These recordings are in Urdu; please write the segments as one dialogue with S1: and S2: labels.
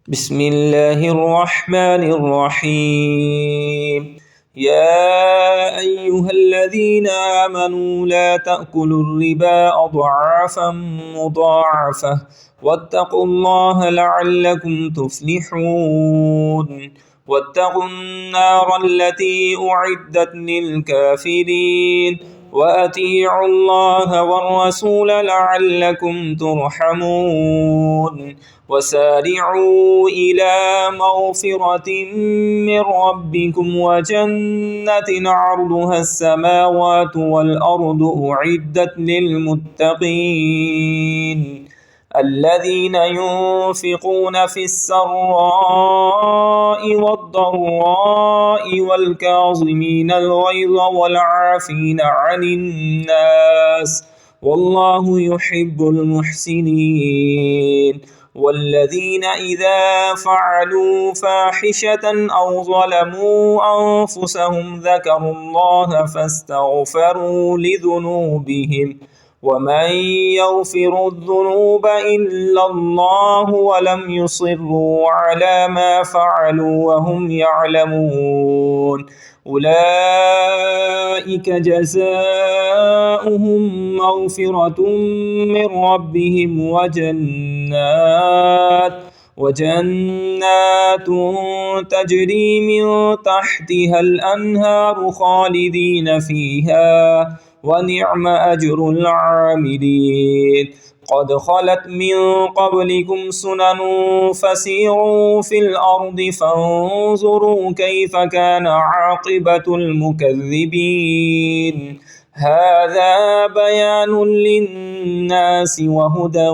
S1: بسم الله الرحمن الرحيم. يا أيها الذين آمنوا لا تأكلوا الربا أضعافا مضاعفة واتقوا الله لعلكم تفلحون. واتقوا النار التي أعدت للكافرين وأطيعوا الله والرسول لعلكم ترحمون. وسارعوا إلى مغفرة من ربكم وجنة عرضها السماوات والأرض أعدت للمتقين الذين ينفقون في السراء والضراء والكاظمين الغيظ والعافين عن الناس والله يحب المحسنين. والذين إذا فعلوا فاحشة أو ظلموا أنفسهم ذكروا الله فاستغفروا لذنوبهم ومن يغفر الذنوب إلا الله ولم يصروا على ما فعلوا وهم يعلمون أولئك جزاؤهم مغفرة من ربهم وجنات تجري من تحتها الأنهار خالدين فيها ونعم أجر العاملين. قد خلت من قبلكم سنن فسيروا في الأرض فانظروا كيف كان عاقبة المكذبين. هذا بيان للناس وهدى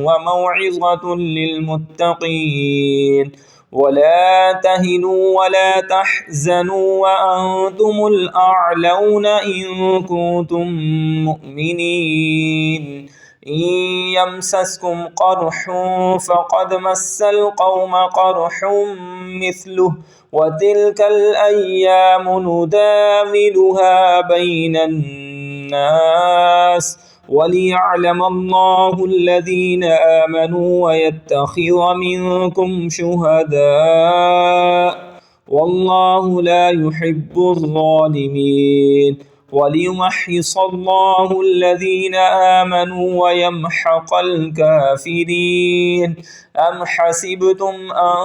S1: وموعظة للمتقين. ولا تهنوا ولا تحزنوا وأنتم الأعلون إن كنتم مؤمنين. إن يمسسكم قرح فقد مس القوم قرح مثله وتلك الأيام نداولها بين الناس وليعلم الله الذين آمنوا ويتخذ منكم شهداء والله لا يحب الظالمين. وليمحص الله الذين آمنوا ويمحق الكافرين. أم حسبتم أن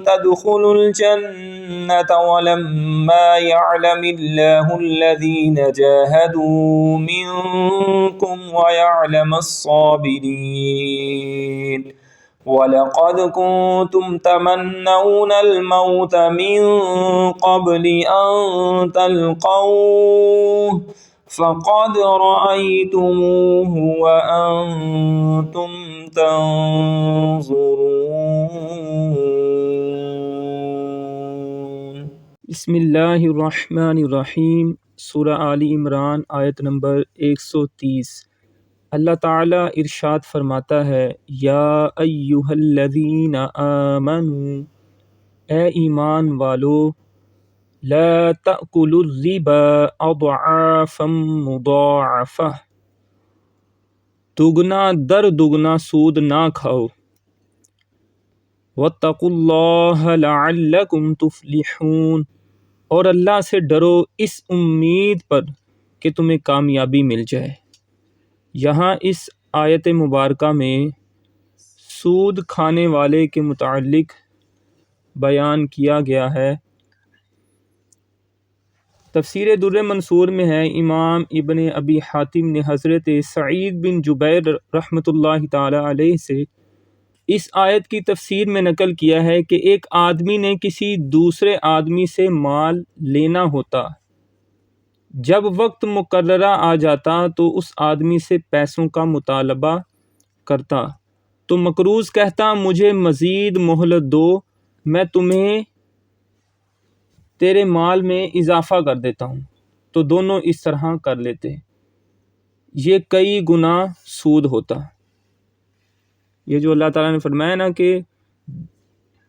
S1: تدخلوا الجنة ولما يعلم الله الذين جاهدوا منكم ويعلم الصابرين. وَلَقَدْ كُنْتُمْ تَمَنَّوْنَ الْمَوْتَ مِنْ قَبْلِ أَنْ تَلْقَوْهُ فَقَدْ رَأَيْتُمُوهُ وَأَنْتُمْ تَنْظُرُونَ.
S2: بسم اللہ الرحمن الرحیم. سورہ آل عمران آیت نمبر 130. اللہ تعالیٰ ارشاد فرماتا ہے، یا ایہا الذین آمنوا، اے ایمان والو، لا تأکلوا الربا اضعافا مضاعفہ، دگنا در دگنا سود نہ کھاؤ، واتقوا اللہ لعلکم تفلحون، اور اللہ سے ڈرو اس امید پر کہ تمہیں کامیابی مل جائے۔ یہاں اس آیت مبارکہ میں سود کھانے والے کے متعلق بیان کیا گیا ہے۔ تفسیر در منصور میں ہے، امام ابن ابی حاتم نے حضرت سعید بن جبیر رحمۃ اللہ تعالی علیہ سے اس آیت کی تفسیر میں نقل کیا ہے کہ ایک آدمی نے کسی دوسرے آدمی سے مال لینا ہوتا، جب وقت مقررہ آ جاتا تو اس آدمی سے پیسوں کا مطالبہ کرتا تو مقروض کہتا، مجھے مزید مہلت دو، میں تمہیں تیرے مال میں اضافہ کر دیتا ہوں، تو دونوں اس طرح کر لیتے۔ یہ کئی گنا سود ہوتا۔ یہ جو اللہ تعالیٰ نے فرمایا نا کہ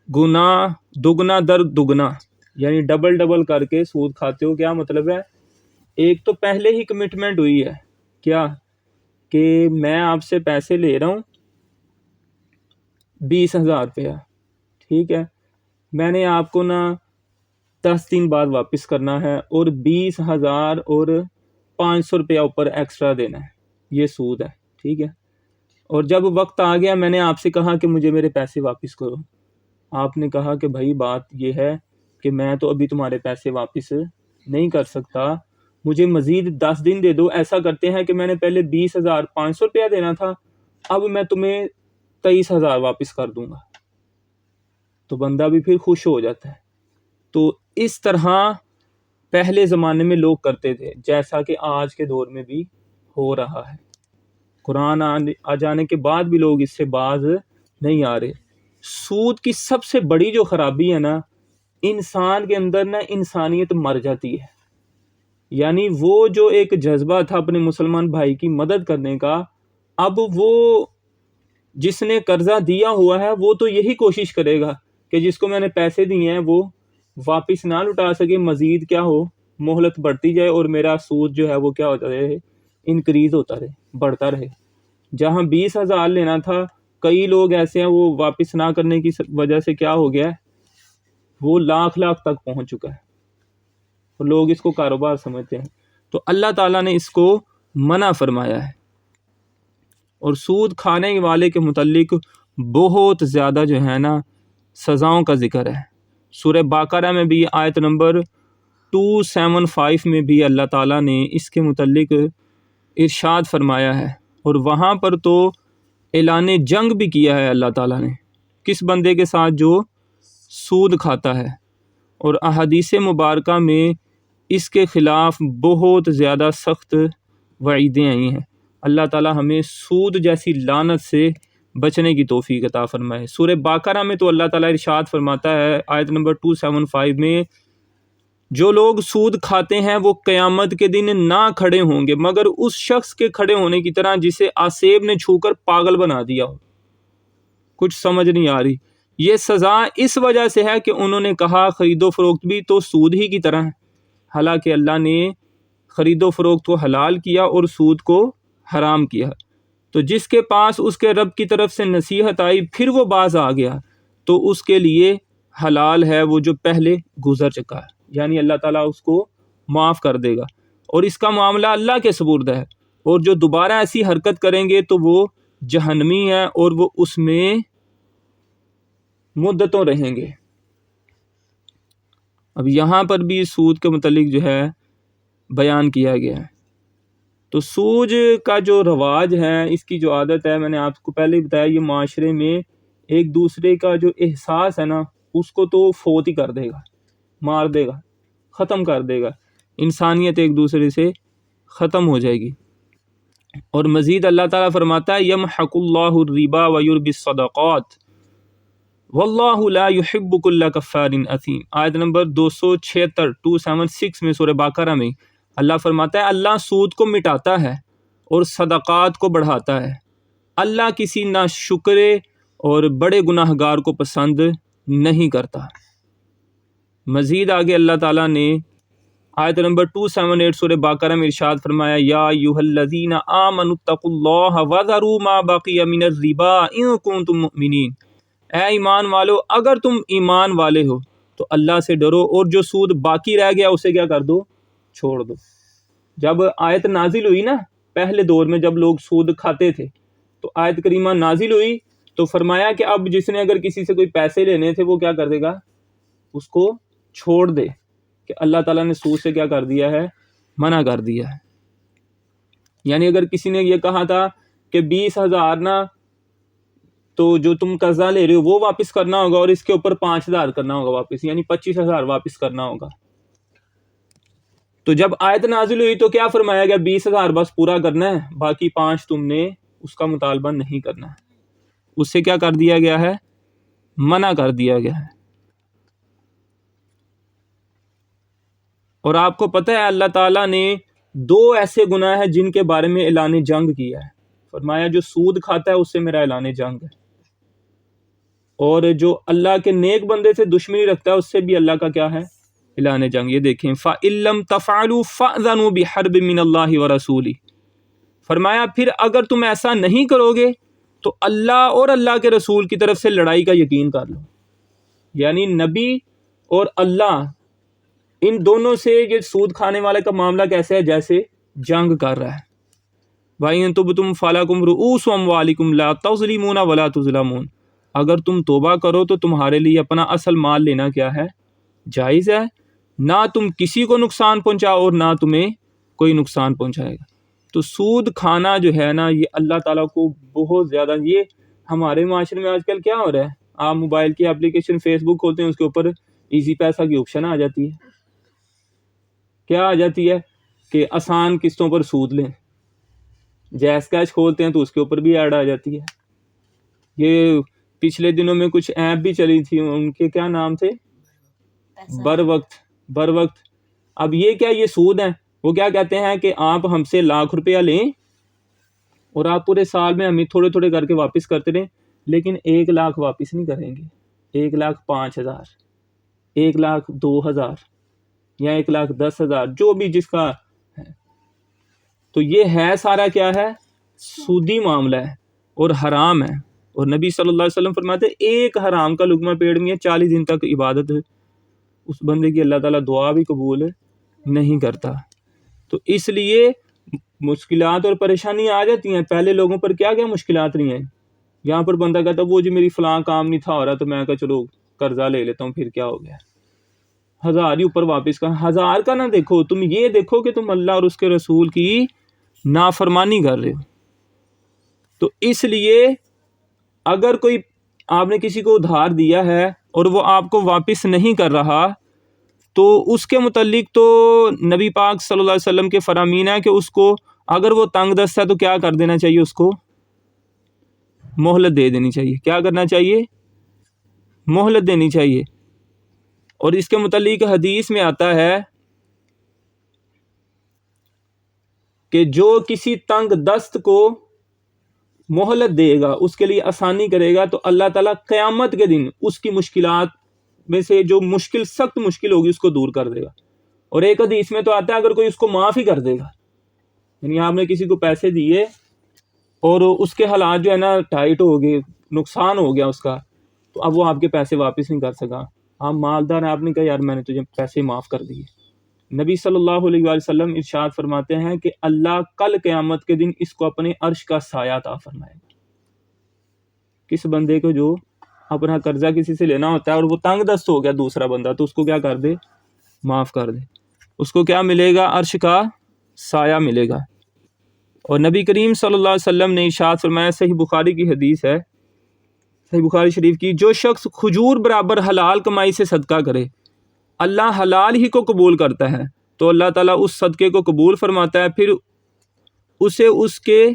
S2: گناہ دگنا در دگنا، یعنی ڈبل ڈبل کر کے سود کھاتے ہو، کیا مطلب ہے؟ ایک تو پہلے ہی کمٹمنٹ ہوئی ہے، کیا کہ میں آپ سے پیسے لے رہا ہوں 20,000 روپیہ، ٹھیک ہے، میں نے آپ کو نا 10 دن بعد واپس کرنا ہے اور 20,000 اور 500 روپیہ اوپر ایکسٹرا دینا ہے، یہ سود ہے، ٹھیک ہے۔ اور جب وقت آ گیا میں نے آپ سے کہا کہ مجھے میرے پیسے واپس کرو، آپ نے کہا کہ بھائی بات یہ ہے کہ میں تو ابھی تمہارے پیسے واپس نہیں کر سکتا، مجھے مزید 10 دن دے دو۔ ایسا کرتے ہیں کہ میں نے پہلے 20,500 روپیہ دینا تھا، اب میں تمہیں 23,000 واپس کر دوں گا، تو بندہ بھی پھر خوش ہو جاتا ہے۔ تو اس طرح پہلے زمانے میں لوگ کرتے تھے، جیسا کہ آج کے دور میں بھی ہو رہا ہے۔ قرآن آ جانے کے بعد بھی لوگ اس سے باز نہیں آ رہے۔ سود کی سب سے بڑی جو خرابی ہے نا، انسان کے اندر نا انسانیت مر جاتی ہے، یعنی وہ جو ایک جذبہ تھا اپنے مسلمان بھائی کی مدد کرنے کا، اب وہ جس نے قرضہ دیا ہوا ہے وہ تو یہی کوشش کرے گا کہ جس کو میں نے پیسے دیے ہیں وہ واپس نہ لوٹا سکے، مزید کیا ہو، مہلت بڑھتی جائے اور میرا سود جو ہے وہ کیا ہوتا رہے، انکریز ہوتا رہے، بڑھتا رہے۔ جہاں 20,000 لینا تھا، کئی لوگ ایسے ہیں وہ واپس نہ کرنے کی وجہ سے کیا ہو گیا ہے، وہ لاکھ تک پہنچ چکا ہے، اور لوگ اس کو کاروبار سمجھتے ہیں۔ تو اللہ تعالیٰ نے اس کو منع فرمایا ہے، اور سود کھانے والے کے متعلق بہت زیادہ جو ہے نا سزاؤں کا ذکر ہے۔ سورہ بقرہ میں بھی آیت نمبر 275 میں بھی اللہ تعالیٰ نے اس کے متعلق ارشاد فرمایا ہے، اور وہاں پر تو اعلان جنگ بھی کیا ہے اللہ تعالیٰ نے کس بندے کے ساتھ جو سود کھاتا ہے، اور احادیث مبارکہ میں اس کے خلاف بہت زیادہ سخت وعیدیں آئی ہیں۔ اللہ تعالیٰ ہمیں سود جیسی لعنت سے بچنے کی توفیق عطا فرمائے۔ سورہ بقرہ میں تو اللہ تعالیٰ ارشاد فرماتا ہے آیت نمبر 275 میں، جو لوگ سود کھاتے ہیں وہ قیامت کے دن نہ کھڑے ہوں گے مگر اس شخص کے کھڑے ہونے کی طرح جسے آسیب نے چھو کر پاگل بنا دیا ہو۔ کچھ سمجھ نہیں آ رہی۔ یہ سزا اس وجہ سے ہے کہ انہوں نے کہا خرید و فروخت بھی تو سود ہی کی طرح ہے، حالانکہ اللہ نے خرید و فروخت کو حلال کیا اور سود کو حرام کیا۔ تو جس کے پاس اس کے رب کی طرف سے نصیحت آئی پھر وہ باز آ گیا تو اس کے لیے حلال ہے وہ جو پہلے گزر چکا ہے، یعنی اللہ تعالیٰ اس کو معاف کر دے گا، اور اس کا معاملہ اللہ کے سپرد ہے، اور جو دوبارہ ایسی حرکت کریں گے تو وہ جہنمی ہے اور وہ اس میں مدتوں رہیں گے۔ اب یہاں پر بھی سود کے متعلق جو ہے بیان کیا گیا ہے۔ تو سود کا جو رواج ہے، اس کی جو عادت ہے، میں نے آپ کو پہلے ہی بتایا، یہ معاشرے میں ایک دوسرے کا جو احساس ہے نا اس کو تو فوت ہی کر دے گا، مار دے گا، ختم کر دے گا، انسانیت ایک دوسرے سے ختم ہو جائے گی۔ اور مزید اللہ تعالیٰ فرماتا ہے یمحق اللہ الربا ویربی الصدقات واللہ لا يحب كل کفار اثیم، آیت نمبر 276 میں سورہ بقرہ میں اللہ فرماتا ہے اللہ سود کو مٹاتا ہے اور صدقات کو بڑھاتا ہے، اللہ کسی ناشکر اور بڑے گناہ گار کو پسند نہیں کرتا۔ مزید آگے اللہ تعالیٰ نے آیت نمبر 278 سورہ بقرہ میں ارشاد فرمایا یا ایھا الذین آمنوا اتقوا اللہ وذروا ما بقی من الربا ان کنتم مؤمنین، اے ایمان والو اگر تم ایمان والے ہو تو اللہ سے ڈرو اور جو سود باقی رہ گیا اسے کیا کر دو، چھوڑ دو۔ جب آیت نازل ہوئی نا پہلے دور میں جب لوگ سود کھاتے تھے تو آیت کریمہ نازل ہوئی تو فرمایا کہ اب جس نے اگر کسی سے کوئی پیسے لینے تھے وہ کیا کر دے گا، اس کو چھوڑ دے، کہ اللہ تعالیٰ نے سود سے کیا کر دیا ہے، منع کر دیا ہے۔ یعنی اگر کسی نے یہ کہا تھا کہ 20,000 نا تو جو تم قرضہ لے رہے ہو وہ واپس کرنا ہوگا اور اس کے اوپر 5,000 کرنا ہوگا واپس، یعنی 25,000 واپس کرنا ہوگا۔ تو جب آیت نازل ہوئی تو کیا فرمایا گیا، 20,000 بس پورا کرنا ہے، باقی 5 تم نے اس کا مطالبہ نہیں کرنا ہے۔ اس سے کیا کر دیا گیا ہے، منع کر دیا گیا ہے۔ اور آپ کو پتہ ہے اللہ تعالیٰ نے 2 ایسے گناہ ہیں جن کے بارے میں اعلان جنگ کیا ہے، فرمایا جو سود کھاتا ہے اس سے میرا اعلان جنگ ہے، اور جو اللہ کے نیک بندے سے دشمنی رکھتا ہے اس سے بھی اللہ کا کیا ہے، اعلان جنگ۔ یہ دیکھیں فَإِن لَّمْ تَفْعَلُوا فَأْذَنُوا بِحَرْبٍ مِّنَ اللَّهِ وَرَسُولِهِ، فرمایا پھر اگر تم ایسا نہیں کرو گے تو اللہ اور اللہ کے رسول کی طرف سے لڑائی کا یقین کر لو۔ یعنی نبی اور اللہ ان دونوں سے یہ سود کھانے والے کا معاملہ کیسے ہے؟ جیسے جنگ کر رہا ہے. وَإِن تُبْتُمْ فَلَكُمْ رُؤُوسُ أَمْوَالِكُمْ لَا تَظْلِمُونَ وَلَا تُظْلَمُونَ. اگر تم توبہ کرو تو تمہارے لیے اپنا اصل مال لینا کیا ہے؟ جائز ہے. نہ تم کسی کو نقصان پہنچاؤ اور نہ تمہیں کوئی نقصان پہنچائے گا. تو سود کھانا جو ہے نا یہ اللہ تعالیٰ کو بہت زیادہ، یہ ہمارے معاشرے میں آج کل کیا ہو رہا ہے، آپ موبائل کی اپلیکیشن فیس بک کھولتے ہیں، اس کے اوپر ایزی پیسہ کی آپشن آ جاتی ہے. کیا آ جاتی ہے کہ آسان قسطوں پر سود لیں. جیز کیش کھولتے ہیں تو اس کے اوپر بھی ایڈ آ جاتی ہے. یہ پچھلے دنوں میں کچھ ایپ بھی چلی تھی، ان کے کیا نام تھے، بر وقت. اب یہ کیا، یہ سود ہیں. وہ کیا کہتے ہیں کہ آپ ہم سے 1,00,000 روپیہ لیں اور آپ پورے سال میں ہمیں تھوڑے تھوڑے کر کے واپس کرتے رہیں، لیکن 1,00,000 واپس نہیں کریں گے. 1,05,000، 1,02,000 یا 1,10,000 جو بھی جس کا ہے. تو یہ ہے سارا کیا ہے، سودی معاملہ ہے اور حرام ہے. اور نبی صلی اللہ علیہ وسلم فرماتے ایک حرام کا لقمہ پیٹ میں 40 دن تک عبادت اس بندے کی اللہ تعالیٰ دعا بھی قبول نہیں کرتا. تو اس لیے مشکلات اور پریشانیاں آ جاتی ہیں. پہلے لوگوں پر کیا کیا مشکلات نہیں ہیں. یہاں پر بندہ کہتا وہ جی میری فلاں کام نہیں تھا ہو رہا تو میں کہا چلو قرضہ لے لیتا ہوں، پھر کیا ہو گیا، 1,000 ہی اوپر واپس کا. 1,000 کا نہ دیکھو، تم یہ دیکھو کہ تم اللہ اور اس کے رسول کی نافرمانی کر رہے ہو. تو اس لیے اگر کوئی آپ نے کسی کو ادھار دیا ہے اور وہ آپ کو واپس نہیں کر رہا تو اس کے متعلق تو نبی پاک صلی اللہ علیہ وسلم کے فرامین ہے کہ اس کو اگر وہ تنگ دست ہے تو کیا کر دینا چاہیے، اس کو مہلت دے دینی چاہیے. کیا کرنا چاہیے؟ مہلت دینی چاہیے. اور اس کے متعلق حدیث میں آتا ہے کہ جو کسی تنگ دست کو مہلت دے گا، اس کے لیے آسانی کرے گا، تو اللہ تعالیٰ قیامت کے دن اس کی مشکلات میں سے جو مشکل، سخت مشکل ہوگی، اس کو دور کر دے گا. اور ایک حدیث میں تو آتا ہے اگر کوئی اس کو معاف ہی کر دے گا، یعنی آپ نے کسی کو پیسے دیے اور اس کے حالات جو ہے نا ٹائٹ ہو گئے، نقصان ہو گیا اس کا، تو اب وہ آپ کے پیسے واپس نہیں کر سکا. آپ مالدار ہیں، آپ نے کہا یار میں نے تجھے پیسے معاف کر دیے. نبی صلی اللہ علیہ وآلہ وسلم ارشاد فرماتے ہیں کہ اللہ کل قیامت کے دن اس کو اپنے عرش کا سایہ عطا فرمائے گا. کس بندے کو جو اپنا قرضہ کسی سے لینا ہوتا ہے اور وہ تنگ دست ہو گیا دوسرا بندہ، تو اس کو کیا کر دے، معاف کر دے. اس کو کیا ملے گا؟ عرش کا سایہ ملے گا. اور نبی کریم صلی اللہ علیہ وسلم نے ارشاد فرمایا، صحیح بخاری کی حدیث ہے، صحیح بخاری شریف کی، جو شخص کھجور برابر حلال کمائی سے صدقہ کرے، اللہ حلال ہی کو قبول کرتا ہے تو اللہ تعالیٰ اس صدقے کو قبول فرماتا ہے، پھر اسے اس کے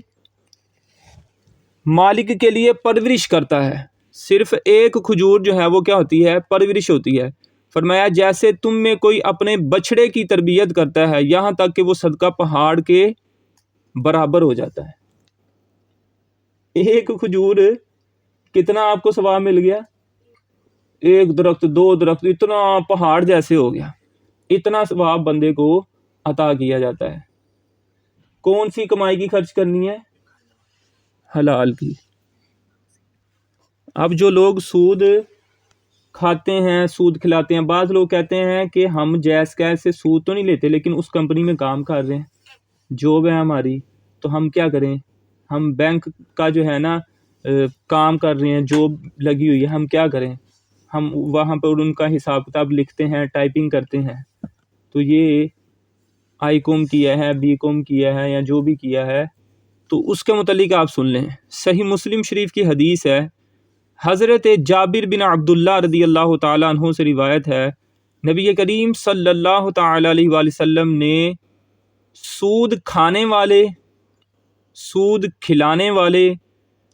S2: مالک کے لیے پرورش کرتا ہے. صرف ایک کھجور جو ہے وہ کیا ہوتی ہے؟ پرورش ہوتی ہے. فرمایا جیسے تم میں کوئی اپنے بچڑے کی تربیت کرتا ہے یہاں تک کہ وہ صدقہ پہاڑ کے برابر ہو جاتا ہے. ایک کھجور کتنا آپ کو ثواب مل گیا؟ ایک درخت، 2 درخت، اتنا پہاڑ جیسے ہو گیا. اتنا ثواب بندے کو عطا کیا جاتا ہے. کون سی کمائی کی خرچ کرنی ہے؟ حلال کی. اب جو لوگ سود کھاتے ہیں، سود کھلاتے ہیں، بعض لوگ کہتے ہیں کہ ہم جائز کیش سے سود تو نہیں لیتے لیکن اس کمپنی میں کام کر رہے ہیں، جاب ہے ہماری، تو ہم کیا کریں، ہم بینک کا جو ہے نا کام کر رہے ہیں، جاب لگی ہوئی ہے، ہم کیا کریں، ہم وہاں پر ان کا حساب کتاب لکھتے ہیں، ٹائپنگ کرتے ہیں. تو یہ آئی کوم کیا ہے، بی کوم کیا ہے یا جو بھی کیا ہے، تو اس کے متعلق آپ سن لیں. صحیح مسلم شریف کی حدیث ہے، حضرت جابر بن عبداللہ رضی اللہ تعالیٰ عنہ سے روایت ہے، نبی کریم صلی اللہ تعالیٰ علیہ وآلہ وسلم نے سود کھانے والے، سود کھلانے والے،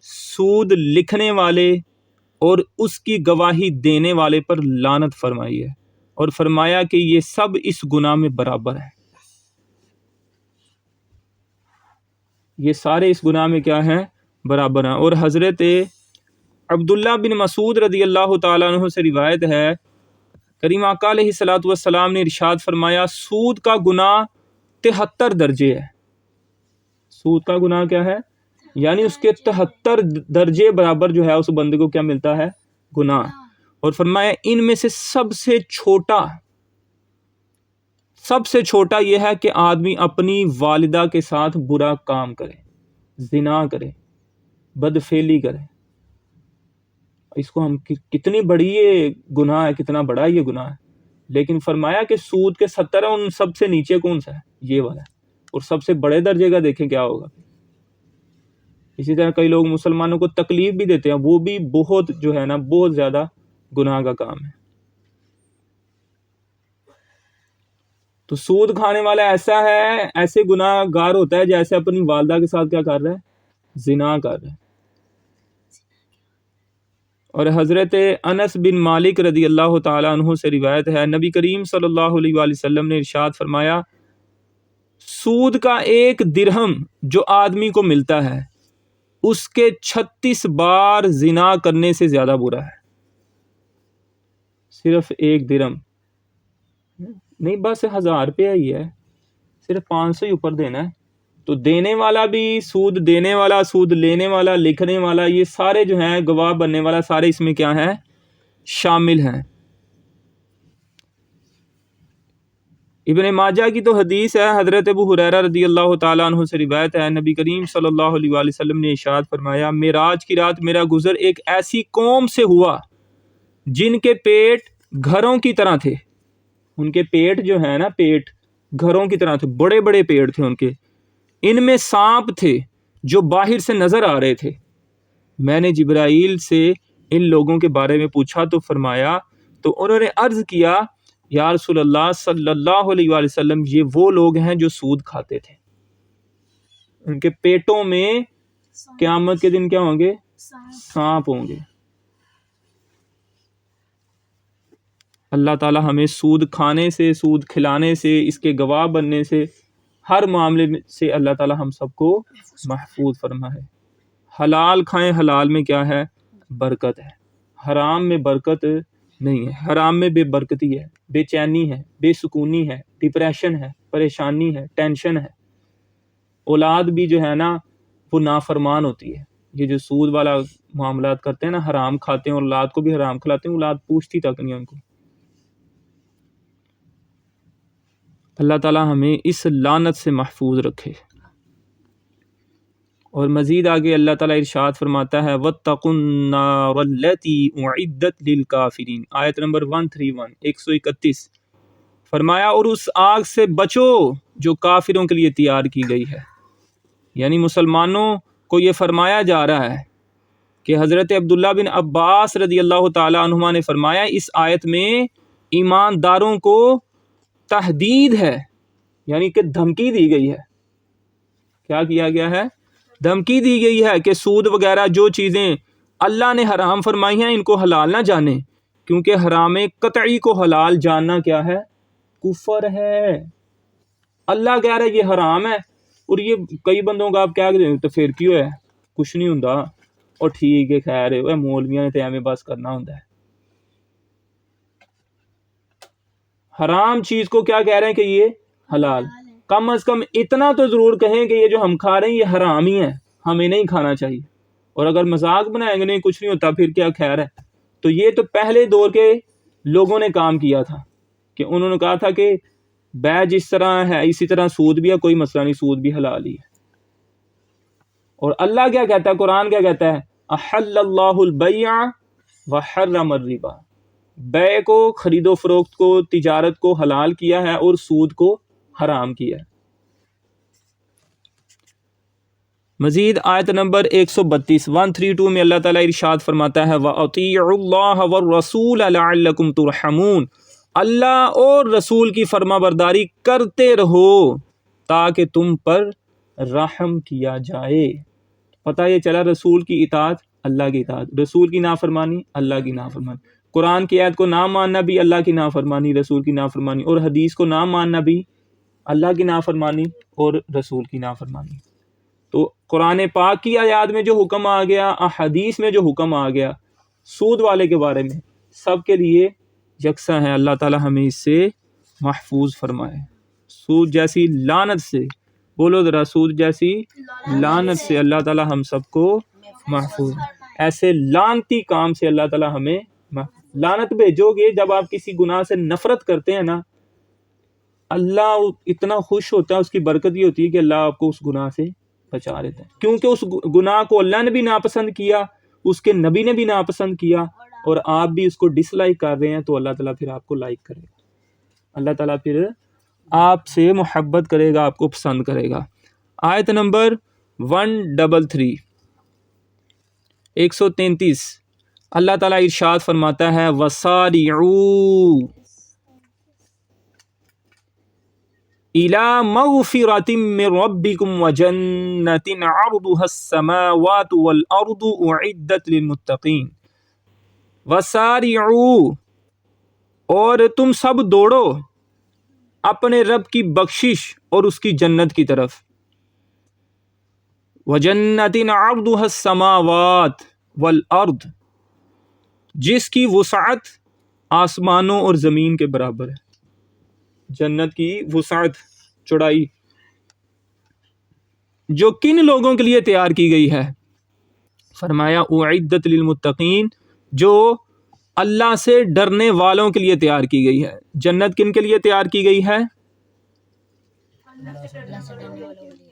S2: سود لکھنے والے اور اس کی گواہی دینے والے پر لعنت فرمائی ہے اور فرمایا کہ یہ سب اس گناہ میں برابر ہیں. یہ سارے اس گناہ میں کیا ہیں؟ برابر ہیں. اور حضرت عبداللہ بن مسعود رضی اللہ تعالیٰ عنہ سے روایت ہے، کریم آقا علیہ الصلوۃ والسلام نے ارشاد فرمایا، سود کا گناہ 73 درجے ہے. سود کا گناہ کیا ہے؟ یعنی اس کے 73 درجے برابر جو ہے اس بندے کو کیا ملتا ہے؟ گناہ. اور فرمایا ان میں سے سب سے چھوٹا یہ ہے کہ آدمی اپنی والدہ کے ساتھ برا کام کرے، زنا کرے، بدفعلی کرے۔ اس کو ہم کتنی بڑی یہ گناہ ہے، کتنا بڑا یہ گناہ ہے، لیکن فرمایا کہ سود کے 70 ان سب سے نیچے کون سا ہے؟ یہ والا ہے، اور سب سے بڑے درجے کا دیکھیں کیا ہوگا۔ اسی طرح کئی لوگ مسلمانوں کو تکلیف بھی دیتے ہیں، وہ بھی بہت جو ہے نا بہت زیادہ گناہ کا کام ہے۔ تو سود کھانے والا ایسے گناہ گار ہوتا ہے جیسے اپنی والدہ کے ساتھ کیا کر رہا ہے؟ زنا کر رہا ہے۔ اور حضرت انس بن مالک رضی اللہ تعالی عنہ سے روایت ہے، نبی کریم صلی اللہ علیہ وآلہ وسلم نے ارشاد فرمایا، سود کا 1 درہم جو آدمی کو ملتا ہے اس کے 36 بار زنا کرنے سے زیادہ برا ہے۔ صرف 1 درہم نہیں، بس 1000 روپیہ ہی ہے، صرف 500 ہی اوپر دینا ہے۔ تو دینے والا بھی، سود دینے والا، سود لینے والا، لکھنے والا، یہ سارے جو ہیں گواہ بننے والا، سارے اس میں کیا ہیں؟ شامل ہیں۔ ابن ماجہ کی تو حدیث ہے، حضرت ابو ہریرہ رضی اللہ تعالیٰ عنہ سے روایت ہے، نبی کریم صلی اللہ علیہ وآلہ وسلم نے ارشاد فرمایا، معراج کی رات میرا گزر ایک ایسی قوم سے ہوا جن کے پیٹ گھروں کی طرح تھے۔ ان کے پیٹ جو ہے نا، پیٹ گھروں کی طرح تھے، بڑے بڑے پیٹ تھے ان کے، ان میں سانپ تھے جو باہر سے نظر آ رہے تھے۔ میں نے جبرائیل سے ان لوگوں کے بارے میں پوچھا تو فرمایا، تو انہوں نے عرض کیا، یا رسول اللہ صلی اللہ علیہ وآلہ وسلم، یہ وہ لوگ ہیں جو سود کھاتے تھے۔ ان کے پیٹوں میں قیامت کے دن کیا ہوں گے؟ سانپ ہوں گے۔ اللہ تعالی ہمیں سود کھانے سے، سود کھلانے سے، اس کے گواہ بننے سے، ہر معاملے سے اللہ تعالی ہم سب کو محفوظ فرمائے۔ حلال کھائیں، حلال میں کیا ہے؟ برکت ہے۔ حرام میں برکت نہیں ہے، حرام میں بے برکتی ہے، بے چینی ہے، بے سکونی ہے، ڈپریشن ہے، پریشانی ہے، ٹینشن ہے۔ اولاد بھی جو ہے نا وہ نافرمان ہوتی ہے۔ یہ جو سود والا معاملات کرتے ہیں نا، حرام کھاتے ہیں اور اولاد کو بھی حرام کھلاتے ہیں، اولاد پوچھتی تک نہیں ان کو۔ اللہ تعالیٰ ہمیں اس لعنت سے محفوظ رکھے۔ اور مزید آگے اللہ تعالیٰ ارشاد فرماتا ہے، وَاتَّقُوا النَّارَ الَّتِي أُعِدَّتْ لِلْكَافِرِينَ، آیت نمبر 131 فرمایا، اور اس آگ سے بچو جو کافروں کے لیے تیار کی گئی ہے۔ یعنی مسلمانوں کو یہ فرمایا جا رہا ہے کہ حضرت عبداللہ بن عباس رضی اللہ تعالی عنہما نے فرمایا، اس آیت میں ایمانداروں کو تحدید ہے، یعنی کہ دھمکی دی گئی ہے۔ کیا کیا گیا ہے؟ دھمکی دی گئی ہے کہ سود وغیرہ جو چیزیں اللہ نے حرام فرمائی ہیں ان کو حلال نہ جانیں، کیونکہ حرام قطعی کو حلال جاننا کیا ہے؟ کفر ہے۔ اللہ کہہ رہا ہے یہ حرام ہے، اور یہ کئی بندوں کا آپ کیا کہتے ہیں؟ تو پھر کیوں ہے؟ کچھ نہیں ہوندا، اور ٹھیک ہے، خیر ہے، مولویاں نے تو ایویں بس کرنا ہوندا ہے۔ حرام چیز کو کیا کہہ رہے ہیں کہ یہ حلال؟ کم از کم اتنا تو ضرور کہیں کہ یہ جو ہم کھا رہے ہیں یہ حرام ہی ہے، ہمیں نہیں کھانا چاہیے۔ اور اگر مذاق بنائیں گے نہیں کچھ نہیں ہوتا، پھر کیا خیر ہے؟ تو یہ تو پہلے دور کے لوگوں نے کام کیا تھا کہ انہوں نے کہا تھا کہ بے جس طرح ہے اسی طرح سود بھی ہے، کوئی مسئلہ نہیں، سود بھی حلال ہی ہے۔ اور اللہ کیا کہتا ہے؟ قرآن کیا کہتا ہے؟ احل اللہ البیع وحرم الربا، بے کو، خرید و فروخت کو، تجارت کو حلال کیا ہے اور سود کو حرام کیا ہے۔ مزید آیت نمبر 132 میں اللہ تعالیٰ ارشاد فرماتا ہے، وَأَطِيعُوا اللَّهَ وَالرَّسُولَ لَعَلَّكُمْ تُرْحَمُونَ، اللہ اور رسول کی فرما برداری کرتے رہو تاکہ تم پر رحم کیا جائے۔ پتہ یہ چلا رسول کی اطاعت اللہ کی اطاعت، رسول کی نافرمانی اللہ کی نافرمانی، قرآن کی آیت کو نہ ماننا بھی اللہ کی نافرمانی، رسول کی نافرمانی، اور حدیث کو نہ ماننا بھی اللہ کی نافرمانی اور رسول کی نافرمانی۔ تو قرآن پاک کی آیات میں جو حکم آ گیا، احادیث میں جو حکم آ گیا سود والے کے بارے میں، سب کے لیے یکساں ہے۔ اللہ تعالی ہمیں اس سے محفوظ فرمائے، سود جیسی لعنت سے، بولو ذرا، سود جیسی لعنت سے اللہ تعالی ہم سب کو محفوظ، ایسے لعنتی کام سے اللہ تعالی ہمیں محفوظ لعنت بھیجو گے جب آپ کسی گناہ سے نفرت کرتے ہیں نا، اللہ اتنا خوش ہوتا ہے، اس کی برکت یہ ہوتی ہے کہ اللہ آپ کو اس گناہ سے بچا لیتا ہے، کیونکہ اس گناہ کو اللہ نے بھی ناپسند کیا، اس کے نبی نے بھی ناپسند کیا، اور آپ بھی اس کو ڈس لائک کر رہے ہیں، تو اللہ تعالیٰ پھر آپ کو لائک کرے گا، اللہ تعالیٰ پھر آپ سے محبت کرے گا، آپ کو پسند کرے گا۔ آیت نمبر 133 133 اللہ تعالیٰ ارشاد فرماتا ہے وَسَارِعُوا إِلَى مَغْفِرَةٍ مِّن رَبِّكُمْ وَجَنَّةٍ عَرْضُهَا السَّمَاوَاتُ وَالْأَرْضُ أُعِدَّتْ لِلْمُتَّقِينَ۔ وَسَارِعُوا اور تم سب دوڑو اپنے رب کی بخشش اور اس کی جنت کی طرف، وَجَنَّةٍ عَرْضُهَا السَّمَاوَاتُ وَالْأَرْضُ جس کی وسعت آسمانوں اور زمین کے برابر ہے، جنت کی وسعت، چوڑائی، جو کن لوگوں کے لیے تیار کی گئی ہے؟ فرمایا اعدت للمتقین، جو اللہ سے ڈرنے والوں کے لیے تیار کی گئی ہے۔ جنت کن کے لیے تیار کی گئی ہے؟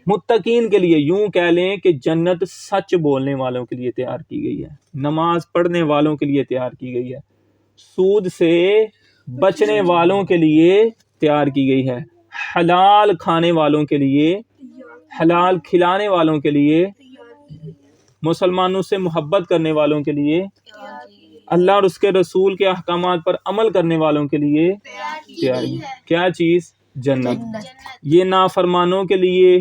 S2: متقین کے لیے۔ یوں کہہ لیں کہ جنت سچ بولنے والوں کے لیے تیار کی گئی ہے، نماز پڑھنے والوں کے لیے تیار کی گئی ہے، سود سے بچنے والوں کے لیے تیار کی گئی ہے، حلال کھانے والوں کے لیے، حلال کھلانے والوں کے لیے، مسلمانوں سے محبت کرنے والوں کے لیے، اللہ اور اس کے رسول کے احکامات پر عمل کرنے والوں کے لیے تیار ہے۔ کیا چیز؟ جنت۔ یہ نافرمانوں کے لیے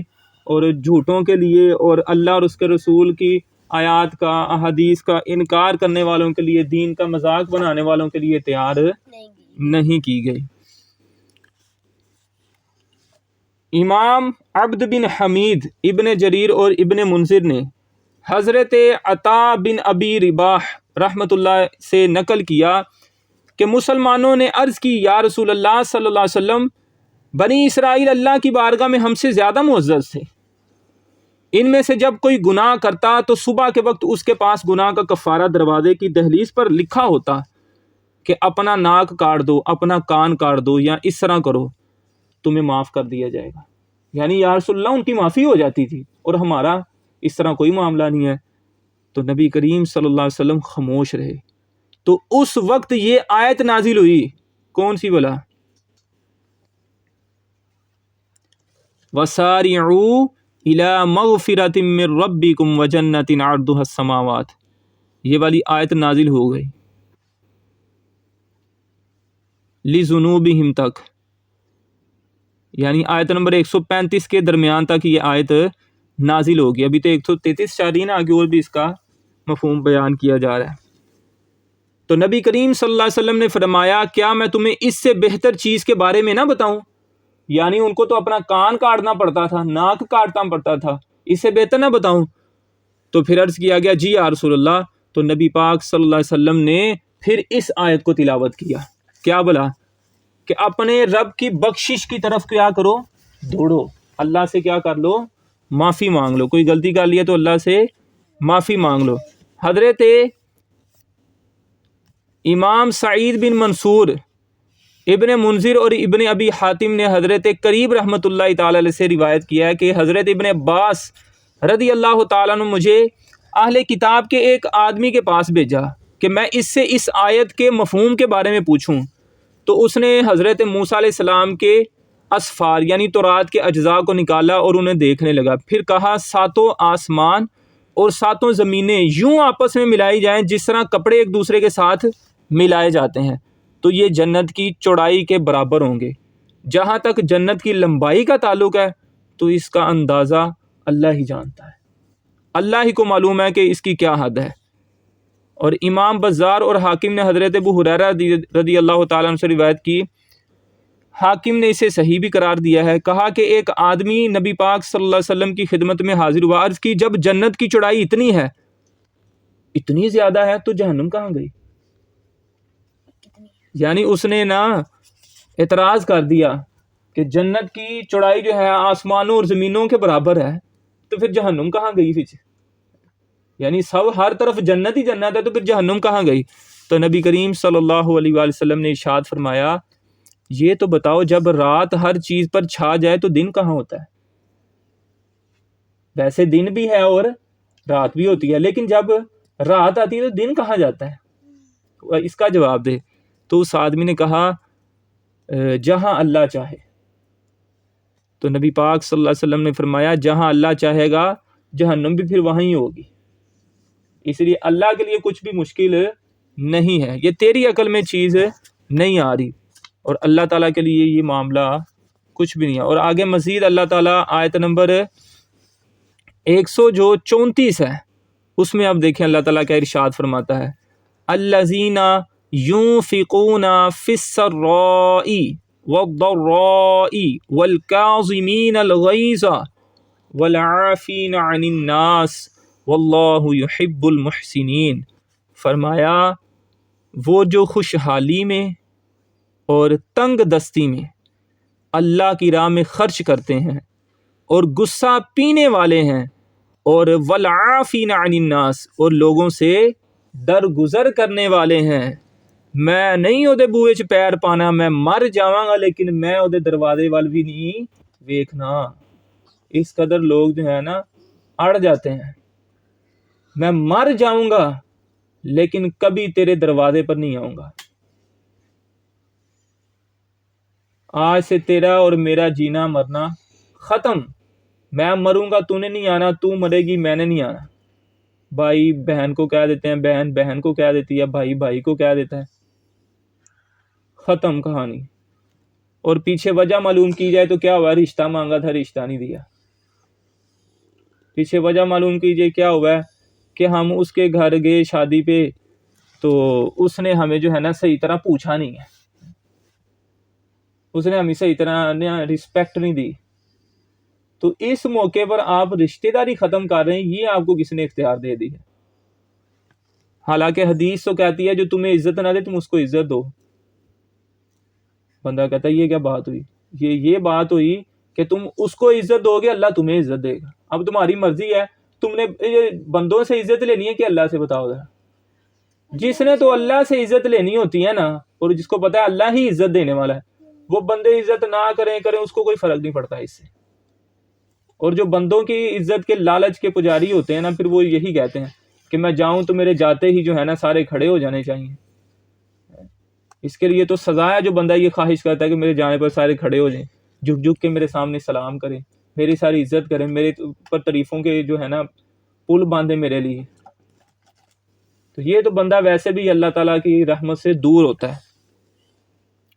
S2: اور جھوٹوں کے لیے اور اللہ اور اس کے رسول کی آیات کا، احادیث کا انکار کرنے والوں کے لیے، دین کا مذاق بنانے والوں کے لیے تیار نہیں کی گئی۔ امام عبد بن حمید، ابن جریر اور ابن منذر نے حضرت عطا بن ابی رباح رحمۃ اللہ سے نقل کیا کہ مسلمانوں نے عرض کی یا رسول اللہ صلی اللہ علیہ وسلم، بنی اسرائیل اللہ کی بارگاہ میں ہم سے زیادہ معزز تھے، ان میں سے جب کوئی گناہ کرتا تو صبح کے وقت اس کے پاس گناہ کا کفارہ دروازے کی دہلیز پر لکھا ہوتا کہ اپنا ناک کاٹ دو، اپنا کان کاٹ دو، یا اس طرح کرو تمہیں معاف کر دیا جائے گا۔ یعنی یا رسول اللہ ان کی معافی ہو جاتی تھی اور ہمارا اس طرح کوئی معاملہ نہیں ہے۔ تو نبی کریم صلی اللہ علیہ وسلم خاموش رہے۔ تو اس وقت یہ آیت نازل ہوئی، کون سی بلا؟ وَسَارِعُوا إِلَى مَغْفِرَةٍ مِّن رَبِّكُمْ وَجَنَّةٍ عَرْضُهَا السَّمَاوَاتُ، یہ والی آیت نازل ہو گئی لِذُنُوبِهِمْ تک، یعنی آیت نمبر 135 کے درمیان تک یہ آیت نازل ہوگی۔ ابھی تو 133 جاری ہے، آگے اور بھی اس کا مفہوم بیان کیا جا رہا ہے۔ تو نبی کریم صلی اللہ علیہ وسلم نے فرمایا کیا میں تمہیں اس سے بہتر چیز کے بارے میں نہ بتاؤں؟ یعنی ان کو تو اپنا کان کاٹنا پڑتا تھا، ناک کاٹنا پڑتا تھا، اس سے بہتر نہ بتاؤں؟ تو پھر عرض کیا گیا جی یا رسول اللہ۔ تو نبی پاک صلی اللہ علیہ وسلم نے پھر اس آیت کو تلاوت کیا، کیا بولا؟ کہ اپنے رب کی بخشش کی طرف کیا کرو؟ دوڑو، اللہ سے کیا کر لو؟ معافی مانگ لو، کوئی غلطی کر لیا تو اللہ سے معافی مانگ لو۔ حضرت امام سعید بن منصور، ابن منذر اور ابن ابی حاتم نے حضرت قریب رحمۃ اللہ تعالی علیہ سے روایت کیا ہے کہ حضرت ابن عباس رضی اللہ تعالیٰ عنہ مجھے اہل کتاب کے ایک آدمی کے پاس بھیجا کہ میں اس سے اس آیت کے مفہوم کے بارے میں پوچھوں۔ تو اس نے حضرت موسیٰ علیہ السلام کے اسفار یعنی تورات کے اجزاء کو نکالا اور انہیں دیکھنے لگا، پھر کہا ساتوں آسمان اور ساتوں زمینیں یوں آپس میں ملائی جائیں جس طرح کپڑے ایک دوسرے کے ساتھ ملائے جاتے ہیں، تو یہ جنت کی چوڑائی کے برابر ہوں گے۔ جہاں تک جنت کی لمبائی کا تعلق ہے تو اس کا اندازہ اللہ ہی جانتا ہے، اللہ ہی کو معلوم ہے کہ اس کی کیا حد ہے۔ اور امام بزار اور حاکم نے حضرت ابو ہریرہ رضی اللہ تعالیٰ عنہ سے روایت کی، حاکم نے اسے صحیح بھی قرار دیا ہے، کہا کہ ایک آدمی نبی پاک صلی اللہ علیہ وسلم کی خدمت میں حاضر ہوا، عرض کی جب جنت کی چوڑائی اتنی ہے، اتنی زیادہ ہے، تو جہنم کہاں گئی؟ یعنی اس نے نا اعتراض کر دیا کہ جنت کی چوڑائی جو ہے آسمانوں اور زمینوں کے برابر ہے، تو پھر جہنم کہاں گئی؟ یعنی سب ہر طرف جنت ہی جنت ہے، تو پھر جہنم کہاں گئی؟ تو نبی کریم صلی اللہ علیہ وآلہ وسلم نے ارشاد فرمایا یہ تو بتاؤ جب رات ہر چیز پر چھا جائے تو دن کہاں ہوتا ہے؟ ویسے دن بھی ہے اور رات بھی ہوتی ہے، لیکن جب رات آتی ہے تو دن کہاں جاتا ہے؟ اس کا جواب دے۔ تو اس آدمی نے کہا جہاں اللہ چاہے۔ تو نبی پاک صلی اللہ علیہ وسلم نے فرمایا جہاں اللہ چاہے گا جہنم بھی پھر وہیں ہوگی، اس لیے اللہ کے لیے کچھ بھی مشکل نہیں ہے، یہ تیری عقل میں چیز نہیں آ رہی، اور اللہ تعالیٰ کے لیے یہ معاملہ کچھ بھی نہیں ہے۔ اور آگے مزید اللہ تعالیٰ آیت نمبر 134 ہے، اس میں اب دیکھیں اللہ تعالیٰ کا ارشاد فرماتا ہے الذین ينفقون فی السراء والضراء والکاظمین الغیظ والعافین عن الناس واللہ یحب المحسنین۔ فرمایا وہ جو خوشحالی میں اور تنگ دستی میں اللہ کی راہ میں خرچ کرتے ہیں اور غصہ پینے والے ہیں، اور والعافین عن الناس اور لوگوں سے درگزر کرنے والے ہیں۔ میں نہیں اودے بوئے چ پیر پانا، میں مر جاواں گا لیکن میں اودے دروازے وال بھی نہیں ویکھنا۔ اس قدر لوگ جو ہے نا اڑ جاتے ہیں، میں مر جاؤں گا لیکن کبھی تیرے دروازے پر نہیں آؤں گا، آج سے تیرا اور میرا جینا مرنا ختم، میں مروں گا تو نے نہیں آنا، تو مرے گی میں نے نہیں آنا۔ بھائی بہن کو کہہ دیتے ہیں، بہن بہن کو کہہ دیتی ہے، بھائی بھائی کو کہہ دیتا ہے، ختم کہانی۔ اور پیچھے وجہ معلوم کی جائے تو کیا ہوا؟ رشتہ مانگا تھا رشتہ نہیں دیا۔ پیچھے وجہ معلوم کیجئے کیا ہوا ہے کہ ہم اس کے گھر گئے شادی پہ تو اس نے ہمیں جو ہے نا صحیح طرح پوچھا نہیں ہے، اس نے ہمیں صحیح طرح رسپیکٹ نہیں دی، تو اس موقع پر آپ رشتہ داری ختم کر رہے ہیں، یہ آپ کو کس نے اختیار دے دی ہے؟ حالانکہ حدیث تو کہتی ہے جو تمہیں عزت نہ دے تم اس کو عزت دو۔ بندہ کہتا ہے یہ کیا بات ہوئی؟ یہ بات ہوئی کہ تم اس کو عزت دو گے اللہ تمہیں عزت دے گا۔ اب تمہاری مرضی ہے، تم نے بندوں سے عزت لینی ہے کہ اللہ سے؟ بتاؤ ذرا۔ جس نے تو اللہ سے عزت لینی ہوتی ہے نا، اور جس کو پتا ہے اللہ ہی عزت دینے والا ہے، وہ بندے عزت نہ کریں اس کو کوئی فرق نہیں پڑتا اس سے۔ اور جو بندوں کی عزت کے لالچ کے پجاری ہوتے ہیں نا، پھر وہ یہی کہتے ہیں کہ میں جاؤں تو میرے جاتے ہی جو ہے نا سارے کھڑے ہو جانے چاہیے۔ اس کے لیے تو سزا ہے جو بندہ یہ خواہش کرتا ہے کہ میرے جانے پر سارے کھڑے ہو جائیں، جھک جھک کے میرے سامنے سلام کریں، میری ساری عزت کریں، میرے پر تعریفوں کے جو ہے نا پل باندھیں میرے لیے۔ تو یہ تو بندہ ویسے بھی اللہ تعالیٰ کی رحمت سے دور ہوتا ہے،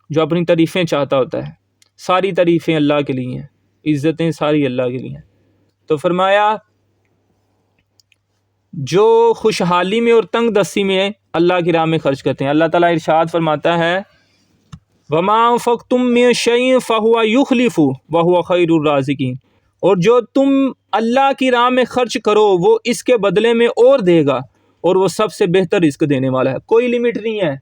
S2: جو اپنی تعریفیں چاہتا ہوتا ہے۔ ساری تعریفیں اللہ کے لیے ہیں، عزتیں ساری اللہ کے لیے ہیں۔ تو فرمایا جو خوشحالی میں اور تنگ دستی میں اللہ کی راہ میں خرچ کرتے ہیں، اللہ تعالیٰ ارشاد فرماتا ہے وَمَا أَنفَقْتُم مِّن شَيْءٍ فَهُوَ يُخْلِفُهُ وَهُوَ خَيْرُ الرَّازِقِينَ، اور جو تم اللہ کی راہ میں خرچ کرو وہ اس کے بدلے میں اور دے گا، اور وہ سب سے بہتر رزق دینے والا ہے۔ کوئی لمٹ نہیں ہے۔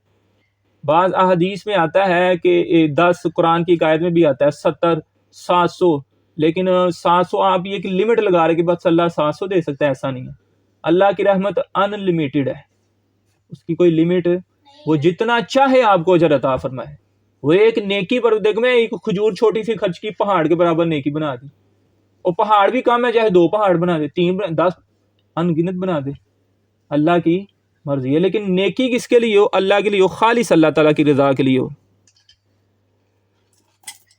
S2: بعض احادیث میں آتا ہے کہ 10، قرآن کی آیت میں بھی آتا ہے 70، 700، لیکن 700 آپ یہ کہ لمٹ لگا رہے کہ بس اللہ 700 دے سکتا ہے، ایسا نہیں ہے۔ اللہ کی رحمت ان لمیٹڈ ہے، اس کی کوئی لمٹ، وہ جتنا چاہے آپ کو اجر عطا فرمائے۔ وہ ایک نیکی پر دیکھ میں ایک کھجور چھوٹی سی خرچ کی، پہاڑ کے برابر نیکی بنا دی، اور پہاڑ بھی کم ہے، چاہے 2 پہاڑ بنا دے، 3، 10 انگنت بنا دے، اللہ کی مرضی ہے۔ لیکن نیکی کس کے لیے ہو؟ اللہ کے لیے ہو، خالص اللہ تعالیٰ کی رضا کے لیے ہو۔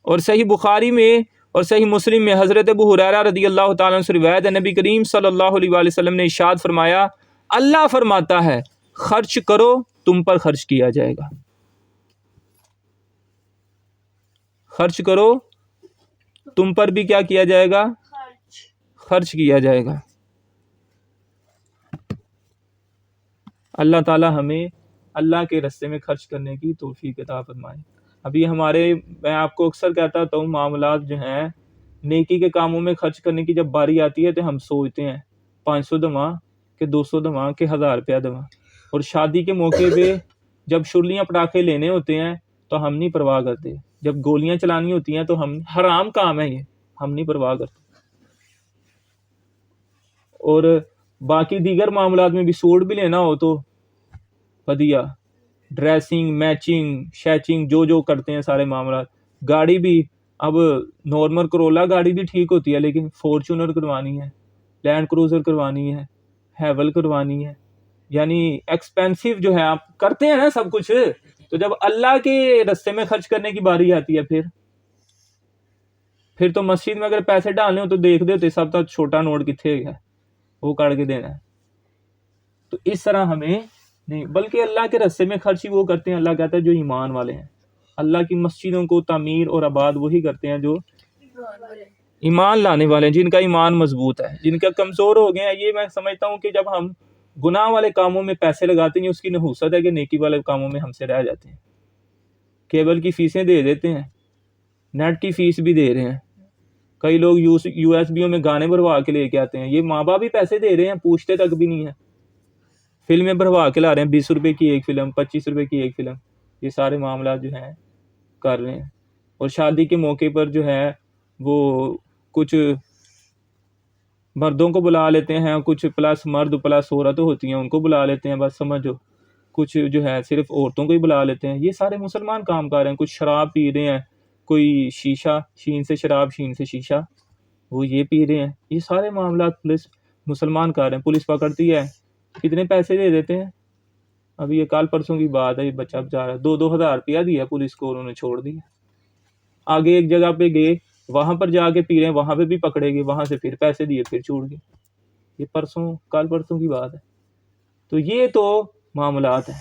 S2: اور صحیح بخاری میں اور صحیح مسلم میں حضرت ابو ہریرہ رضی اللہ تعالیٰ عنہ سے روایت ہے، نبی کریم صلی اللہ علیہ وآلہ وسلم نے ارشاد فرمایا اللہ فرماتا ہے خرچ کرو تم پر خرچ کیا جائے گا، خرچ کرو تم پر بھی کیا کیا جائے گا؟ خرچ کیا جائے گا۔ اللہ تعالی ہمیں اللہ کے راستے میں خرچ کرنے کی توفیق عطا فرمائے۔ ابھی میں آپ کو اکثر کہتا ہوں معاملات جو ہیں نیکی کے کاموں میں خرچ کرنے کی جب باری آتی ہے تو ہم سوچتے ہیں 500 دواں کہ 200 دواں کہ 1000 روپیہ دواں، اور شادی کے موقع پہ جب شرلیاں پٹاخے لینے ہوتے ہیں تو ہم نہیں پرواہ کرتے، جب گولیاں چلانی ہوتی ہیں تو ہم حرام کام ہے، یہ ہم نہیں پرواہ کرتے۔ اور باقی دیگر معاملات میں بھی سوٹ بھی لینا ہو تو ودیا، ڈریسنگ، میچنگ، شیچنگ، جو کرتے ہیں سارے معاملات. گاڑی بھی اب نارمل کرولا گاڑی بھی ٹھیک ہوتی ہے، لیکن فارچونر کروانی ہے، لینڈ کروزر کروانی ہے، ہیول کروانی ہے، یعنی ایکسپینسو جو ہے آپ کرتے ہیں نا سب کچھ. تو جب اللہ کے رستے میں خرچ کرنے کی باری آتی ہے پھر تو مسجد میں اگر پیسے ڈالنے ہو تو دیکھ دیتے سب تک چھوٹا نوٹ کتنے گیا وہ کاٹ کے دینا ہے. تو اس طرح ہمیں نہیں، بلکہ اللہ کے رستے میں خرچ ہی وہ کرتے ہیں. اللہ کہتا ہے جو ایمان والے ہیں. اللہ کی مسجدوں کو تعمیر اور آباد وہی کرتے ہیں جو ایمان لانے والے ہیں، جن کا ایمان مضبوط ہے. جن کا کمزور ہو گیا ہے، یہ میں سمجھتا ہوں کہ جب ہم گناہ والے کاموں میں پیسے لگاتے ہیں اس کی نحوست ہے کہ نیکی والے کاموں میں ہم سے رہ جاتے ہیں. کیبل کی فیسیں دے دیتے ہیں، نیٹ کی فیس بھی دے رہے ہیں. کئی لوگ یو ایس بیوں میں گانے بھروا کے لے کے آتے ہیں. یہ ماں باپ بھی پیسے دے رہے ہیں، پوچھتے تک بھی نہیں ہے. فلمیں بھروا کے لا رہے ہیں، 20 روپے کی ایک فلم، 25 روپے کی ایک فلم. یہ سارے معاملات جو ہیں کر رہے ہیں. اور شادی کے موقع پر جو ہے وہ کچھ مردوں کو بلا لیتے ہیں، کچھ پلس مرد پلس عورتیں ہوتی ہیں ان کو بلا لیتے ہیں، بس سمجھو. کچھ جو ہے صرف عورتوں کو ہی بلا لیتے ہیں. یہ سارے مسلمان کام کر رہے ہیں. کچھ شراب پی رہے ہیں، کوئی شیشہ، شین سے شراب، شین سے شیشہ، وہ یہ پی رہے ہیں. یہ سارے معاملات پولیس مسلمان کر رہے ہیں. پولیس پکڑتی ہے، کتنے پیسے دے دیتے ہیں. ابھی یہ کال پرسوں کی بات ہے، یہ بچہ جا رہا ہے، 2,000 روپیہ دیا پولیس کو، انہوں نے چھوڑ دیا. آگے ایک جگہ پہ گئے، وہاں پر جا کے پی رہے ہیں، وہاں پہ بھی پکڑے گئے، وہاں سے پھر پیسے دیے، پھر چھوڑ گئے. یہ کال پرسوں کی بات ہے. تو یہ تو معاملات ہیں،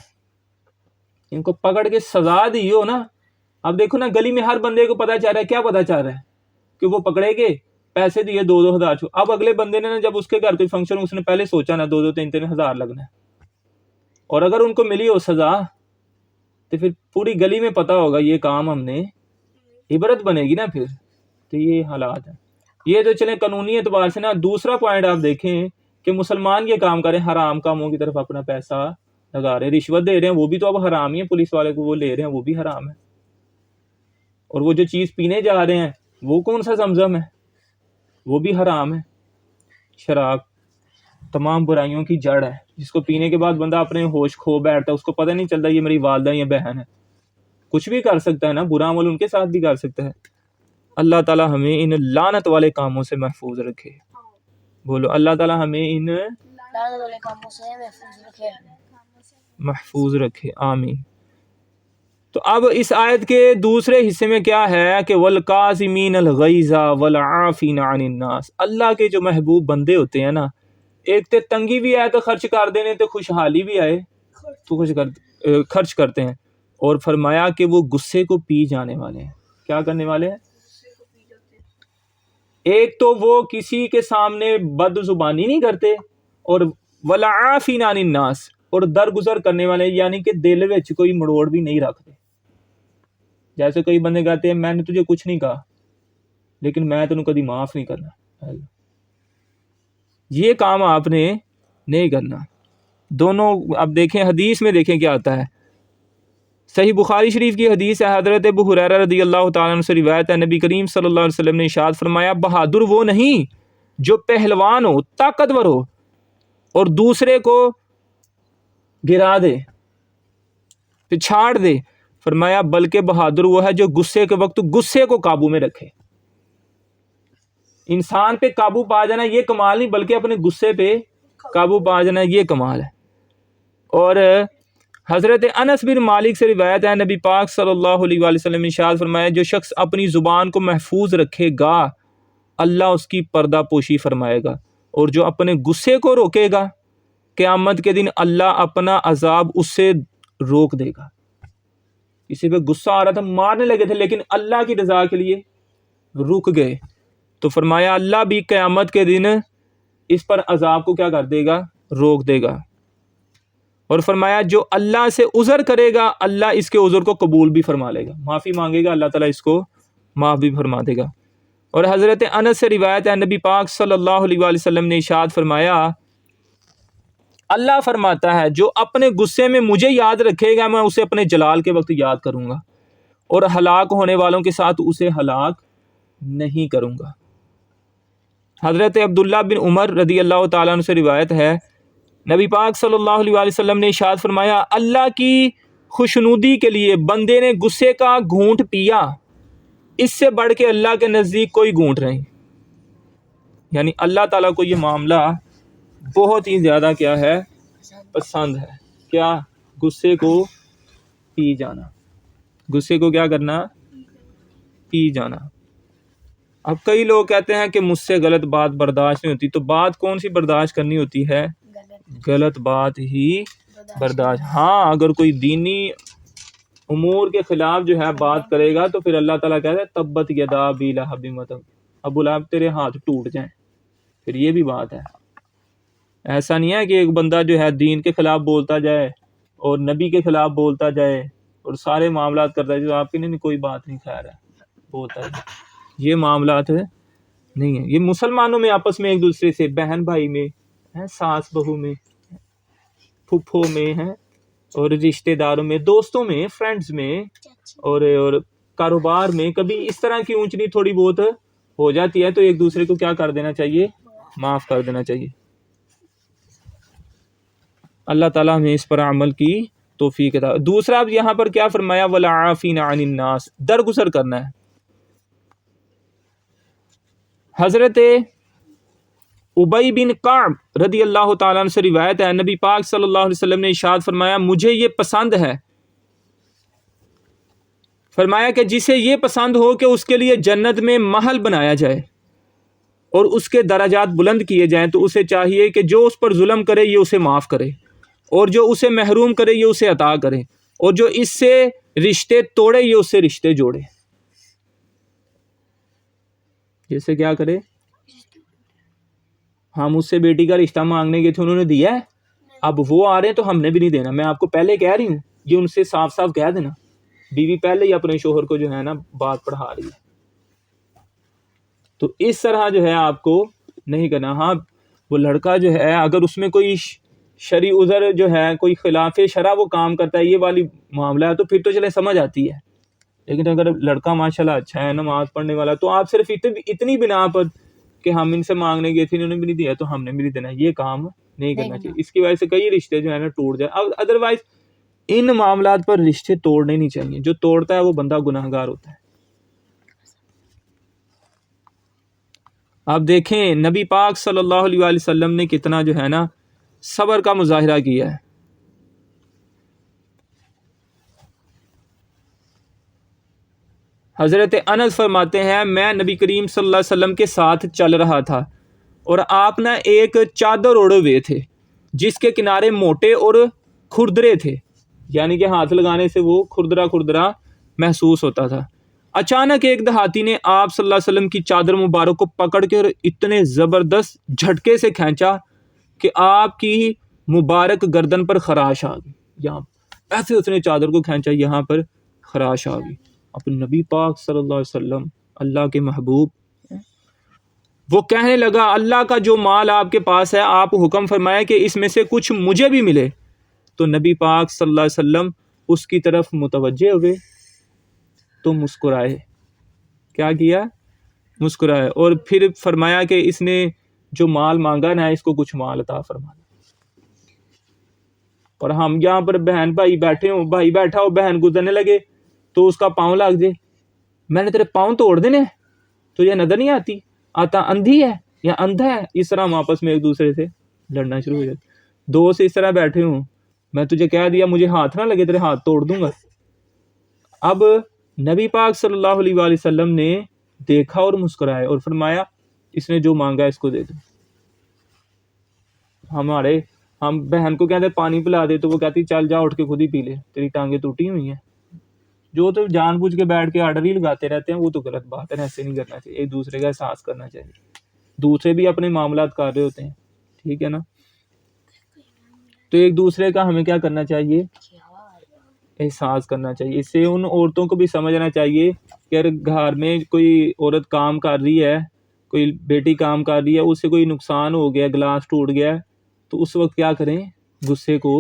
S2: ان کو پکڑ کے سزا دی ہو نا. اب دیکھو نا گلی میں ہر بندے کو پتا چل رہا ہے. کیا پتا چل رہا ہے کہ وہ پکڑے گئے، پیسے دیے 2,000. اب اگلے بندے نے جب اس کے گھر کوئی فنکشن، اس نے پہلے سوچا نا 2,000 3,000 لگنا ہے. اور اگر ان کو ملی ہو سزا تو پھر پوری گلی میں پتا ہوگا یہ کام ہم نے، عبرت بنے گی نا پھر. تو یہ حالات ہیں. یہ تو چلیں قانونی اعتبار سے نا. دوسرا پوائنٹ آپ دیکھیں کہ مسلمان یہ کام کریں، حرام کاموں کی طرف اپنا پیسہ لگا رہے ہیں، رشوت دے رہے ہیں، وہ بھی تو اب حرام ہی ہے. پولیس والے کو وہ لے رہے ہیں، وہ بھی حرام ہے. اور وہ جو چیز پینے جا رہے ہیں وہ کون سا زمزم ہے، وہ بھی حرام ہے. شراب تمام برائیوں کی جڑ ہے، جس کو پینے کے بعد بندہ اپنے ہوش کھو بیٹھتا ہے. اس کو پتہ نہیں چلتا یہ میری والدہ یا بہن ہے. کچھ بھی کر سکتا ہے نا، برا عمل ان کے ساتھ بھی کر سکتا ہے. اللہ تعالی ہمیں ان لعنت والے کاموں سے محفوظ رکھے. بولو اللہ تعالی ہمیں ان لعنت والے کاموں سے محفوظ رکھے. آمین. تو اب اس آیت کے دوسرے حصے میں کیا ہے کہ وَالْقَاظِمِينَ الْغَيْظَ وَالْعَافِينَ عَنِ النَّاسِ. اللہ کے جو محبوب بندے ہوتے ہیں نا، ایک تے تنگی بھی آئے تو خرچ کر دینے، تو خوشحالی بھی آئے تو خرچ کرتے ہیں. اور فرمایا کہ وہ غصے کو پی جانے والے ہیں. کیا کرنے والے ہیں؟ ایک تو وہ کسی کے سامنے بد زبانی نہیں کرتے، اور وَالْعَافِينَ عَنِ النَّاسِ، اور درگزر کرنے والے، یعنی کہ دل وچ کوئی مڑوڑ بھی نہیں رکھتے. جیسے کئی بندے کہتے ہیں میں نے تجھے کچھ نہیں کہا لیکن میں تینوں کبھی معاف نہیں کرنا. یہ کام آپ نے نہیں کرنا. دونوں اب دیکھیں حدیث میں، دیکھیں کیا آتا ہے. صحیح بخاری شریف کی حدیث ہے، حضرت ابو ہریرہ رضی اللہ تعالیٰ عنہ سے روایت ہے، نبی کریم صلی اللہ علیہ وسلم نے ارشاد فرمایا بہادر وہ نہیں جو پہلوان ہو، طاقتور ہو اور دوسرے کو گرا دے، پچھاڑ دے. فرمایا بلکہ بہادر وہ ہے جو غصے کے وقت غصے کو قابو میں رکھے. انسان پہ قابو پا جانا یہ کمال نہیں، بلکہ اپنے غصے پہ قابو پا جانا یہ کمال ہے. اور حضرت انس بن مالک سے روایت ہے، نبی پاک صلی اللہ علیہ وآلہ وسلم نے ارشاد فرمایا جو شخص اپنی زبان کو محفوظ رکھے گا اللہ اس کی پردہ پوشی فرمائے گا، اور جو اپنے غصے کو روکے گا قیامت کے دن اللہ اپنا عذاب اس سے روک دے گا. کسی پہ غصہ آ رہا تھا، مارنے لگے تھے، لیکن اللہ کی رضا کے لیے رک گئے، تو فرمایا اللہ بھی قیامت کے دن اس پر عذاب کو کیا کر دے گا؟ روک دے گا. اور فرمایا جو اللہ سے عذر کرے گا اللہ اس کے عذر کو قبول بھی فرما لے گا، معافی مانگے گا اللہ تعالیٰ اس کو معاف بھی فرما دے گا. اور حضرت انس سے روایت ہے، نبی پاک صلی اللہ علیہ وآلہ وسلم نے ارشاد فرمایا اللہ فرماتا ہے جو اپنے غصے میں مجھے یاد رکھے گا میں اسے اپنے جلال کے وقت یاد کروں گا، اور ہلاک ہونے والوں کے ساتھ اسے ہلاک نہیں کروں گا. حضرت عبداللہ بن عمر رضی اللہ تعالیٰ عنہ سے روایت ہے، نبی پاک صلی اللہ علیہ وآلہ وسلم نے ارشاد فرمایا اللہ کی خوشنودی کے لیے بندے نے غصے کا گھونٹ پیا، اس سے بڑھ کے اللہ کے نزدیک کوئی گھونٹ نہیں. یعنی اللہ تعالیٰ کو یہ معاملہ بہت ہی زیادہ کیا ہے، پسند ہے. کیا؟ غصے کو پی جانا. غصے کو کیا کرنا؟ پی جانا. اب کئی لوگ کہتے ہیں کہ مجھ سے غلط بات برداشت نہیں ہوتی. تو بات کون سی برداشت کرنی ہوتی ہے؟ غلط بات ہی برداشت. ہاں اگر کوئی دینی امور کے خلاف جو ہے بات کرے گا تو پھر اللہ تعالیٰ کہتا ہے تبت یدا ابی لہب وتب، ابو لہب تیرے ہاتھ ٹوٹ جائیں. پھر یہ بھی بات ہے. ایسا نہیں ہے کہ ایک بندہ جو ہے دین کے خلاف بولتا جائے اور نبی کے خلاف بولتا جائے اور سارے معاملات کرتا ہے جو آپ کے نہیں کوئی بات نہیں، خیر ہے بولتا ہے. یہ معاملات نہیں ہیں. یہ مسلمانوں میں آپس میں ایک دوسرے سے، بہن بھائی میں، ساس بہو میں، پھپھو میں ہیں، اور رشتہ داروں میں، دوستوں میں، فرینڈز میں، اور کاروبار میں کبھی اس طرح کی اونچ نیچ تھوڑی بہت ہو جاتی ہے تو ایک دوسرے کو کیا کر دینا چاہیے؟ معاف کر دینا چاہیے. اللہ تعالیٰ ہمیں اس پر عمل کی توفیق عطا. دوسرا اب یہاں پر کیا فرمایا؟ والعافین عن الناس، درگزر کرنا ہے. حضرت ابی بن کعب رضی اللہ تعالیٰ عنہ سے روایت ہے، نبی پاک صلی اللہ علیہ وسلم نے ارشاد فرمایا مجھے یہ پسند ہے، فرمایا کہ جسے یہ پسند ہو کہ اس کے لیے جنت میں محل بنایا جائے اور اس کے درجات بلند کیے جائیں، تو اسے چاہیے کہ جو اس پر ظلم کرے یہ اسے معاف کرے، اور جو اسے محروم کرے یہ اسے عطا کرے، اور جو اس سے رشتے توڑے یہ اس سے رشتے جوڑے. جیسے کیا کرے؟ ہم اس سے بیٹی کا رشتہ مانگنے گئے تھے، انہوں نے دیا ہے، اب وہ آ رہے ہیں تو ہم نے بھی نہیں دینا. میں آپ کو پہلے کہہ رہی ہوں، یہ ان سے صاف صاف کہہ دینا. بیوی پہلے ہی اپنے شوہر کو جو ہے نا بات پڑھا رہی ہے، تو اس طرح جو ہے آپ کو نہیں کرنا. ہاں وہ لڑکا جو ہے اگر اس میں کوئی شرعی عذر جو ہے، کوئی خلاف شرع وہ کام کرتا ہے، یہ والی معاملہ ہے، تو پھر تو چلے سمجھ آتی ہے. لیکن اگر لڑکا ماشاءاللہ اچھا ہے، نماز پڑھنے والا، تو آپ صرف اتنی بنا پر کہ ہم ان سے مانگنے گئے تھے انہوں نے بھی نہیں دیا تو ہم نے بھی نہیں دینا، یہ کام نہیں کرنا چاہیے. اس کی وجہ سے کئی رشتے جو ہے نا ٹوٹ جائے. اب ادروائز ان معاملات پر رشتے توڑنے نہیں چاہیے. جو توڑتا ہے وہ بندہ گناہ گار ہوتا ہے. آپ دیکھیں نبی پاک صلی اللہ علیہ وآلہ وسلم نے کتنا جو ہے نا صبر کا مظاہرہ کیا ہے. حضرت انس فرماتے ہیں میں نبی کریم صلی اللہ علیہ وسلم کے ساتھ چل رہا تھا اور آپ نہ ایک چادر اوڑے ہوئے تھے جس کے کنارے موٹے اور کھردرے تھے، یعنی کہ ہاتھ لگانے سے وہ کھردرا کھردرا محسوس ہوتا تھا. اچانک ایک دیہاتی نے آپ صلی اللہ علیہ وسلم کی چادر مبارک کو پکڑ کے اتنے زبردست جھٹکے سے کھینچا کہ آپ کی مبارک گردن پر خراش آ گئی. یہاں ایسے اس نے چادر کو کھینچا، یہاں پر خراش آ گئی. اپنے نبی پاک صلی اللہ علیہ وسلم اللہ کے محبوب، وہ کہنے لگا اللہ کا جو مال آپ کے پاس ہے آپ حکم فرمائے کہ اس میں سے کچھ مجھے بھی ملے. تو نبی پاک صلی اللہ علیہ وسلم اس کی طرف متوجہ ہوئے تو مسکرائے. کیا کیا؟ مسکرائے. اور پھر فرمایا کہ اس نے جو مال مانگا نا اس کو کچھ مال عطا فرمانا. اور ہم یہاں پر بہن بھائی بیٹھے ہوں، بھائی بیٹھا ہو، بہن گزرنے لگے تو اس کا پاؤں لگ جائے، میں نے تیرے پاؤں توڑ دینے، تو یہ نظر نہیں آتی آتا اندھی ہے یا اندھا ہے. اس طرح ہم آپس میں ایک دوسرے سے لڑنا شروع ہو جاتے. دوست اس طرح بیٹھے ہوں، میں تجھے کہہ دیا مجھے ہاتھ نہ لگے، تیرے ہاتھ توڑ دوں گا. اب نبی پاک صلی اللہ علیہ وآلہ وسلم نے دیکھا اور مسکرائے اور فرمایا اس نے جو مانگا اس کو دے دو. ہم بہن کو کہتے پانی پلا دے تو وہ کہتی چل جا اٹھ کے خود ہی پی لے، تیری ٹانگیں ٹوٹی ہوئی ہیں. جو تو جان بوجھ کے بیٹھ کے آرڈر ہی لگاتے رہتے ہیں وہ تو غلط بات ہے. ایسے نہیں کرنا چاہیے، ایک دوسرے کا احساس کرنا چاہیے. دوسرے بھی اپنے معاملات کر رہے ہوتے ہیں، ٹھیک ہے نا. تو ایک دوسرے کا ہمیں کیا کرنا چاہیے؟ احساس کرنا چاہیے. اس سے ان عورتوں کو بھی سمجھنا چاہیے کہ اگر گھر میں کوئی عورت کام کر رہی ہے، کوئی بیٹی کام کر رہی ہے، اس سے کوئی نقصان ہو گیا، گلاس ٹوٹ گیا، تو اس وقت کیا کریں؟ غصے کو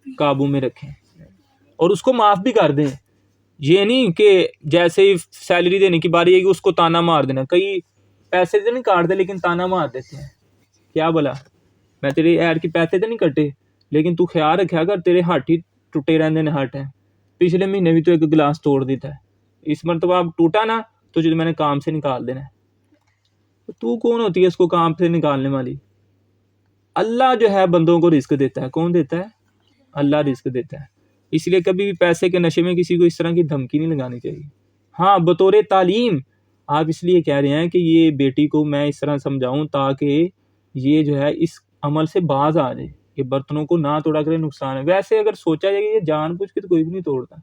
S2: قابو میں رکھیں اور اس کو معاف بھی کر دیں. یہ نہیں کہ جیسے ہی سیلری دینے کی باری ہے کہ اس کو تانا مار دینا. کئی پیسے تو نہیں کاٹتے لیکن تانا مار دیتے ہیں. کیا بولا میں تیرے ایئر کی پیسے تو نہیں کٹے لیکن تو خیال رکھا کر تیرے ہٹ ہی ٹوٹے رہنے ہٹ ہیں. پچھلے مہینے بھی تو ایک گلاس توڑ دیتا ہے, اس مرتبہ اب ٹوٹا نا تو جو میں نے کام سے نکال دینا ہے. تو کون ہوتی ہے اس کو کام سے نکالنے والی؟ اللہ جو ہے بندوں کو رزق دیتا ہے. کون دیتا ہے؟ اللہ رزق دیتا ہے. اس لیے کبھی بھی پیسے کے نشے میں کسی کو اس طرح کی دھمکی نہیں لگانی چاہیے. ہاں بطور تعلیم آپ اس لیے کہہ رہے ہیں کہ یہ بیٹی کو میں اس طرح سمجھاؤں تاکہ یہ جو ہے اس عمل سے باز آ جائے کہ برتنوں کو نہ توڑا کرے, نقصان ہے. ویسے اگر سوچا جائے کہ یہ جان بوجھ کے تو کوئی بھی نہیں توڑتا,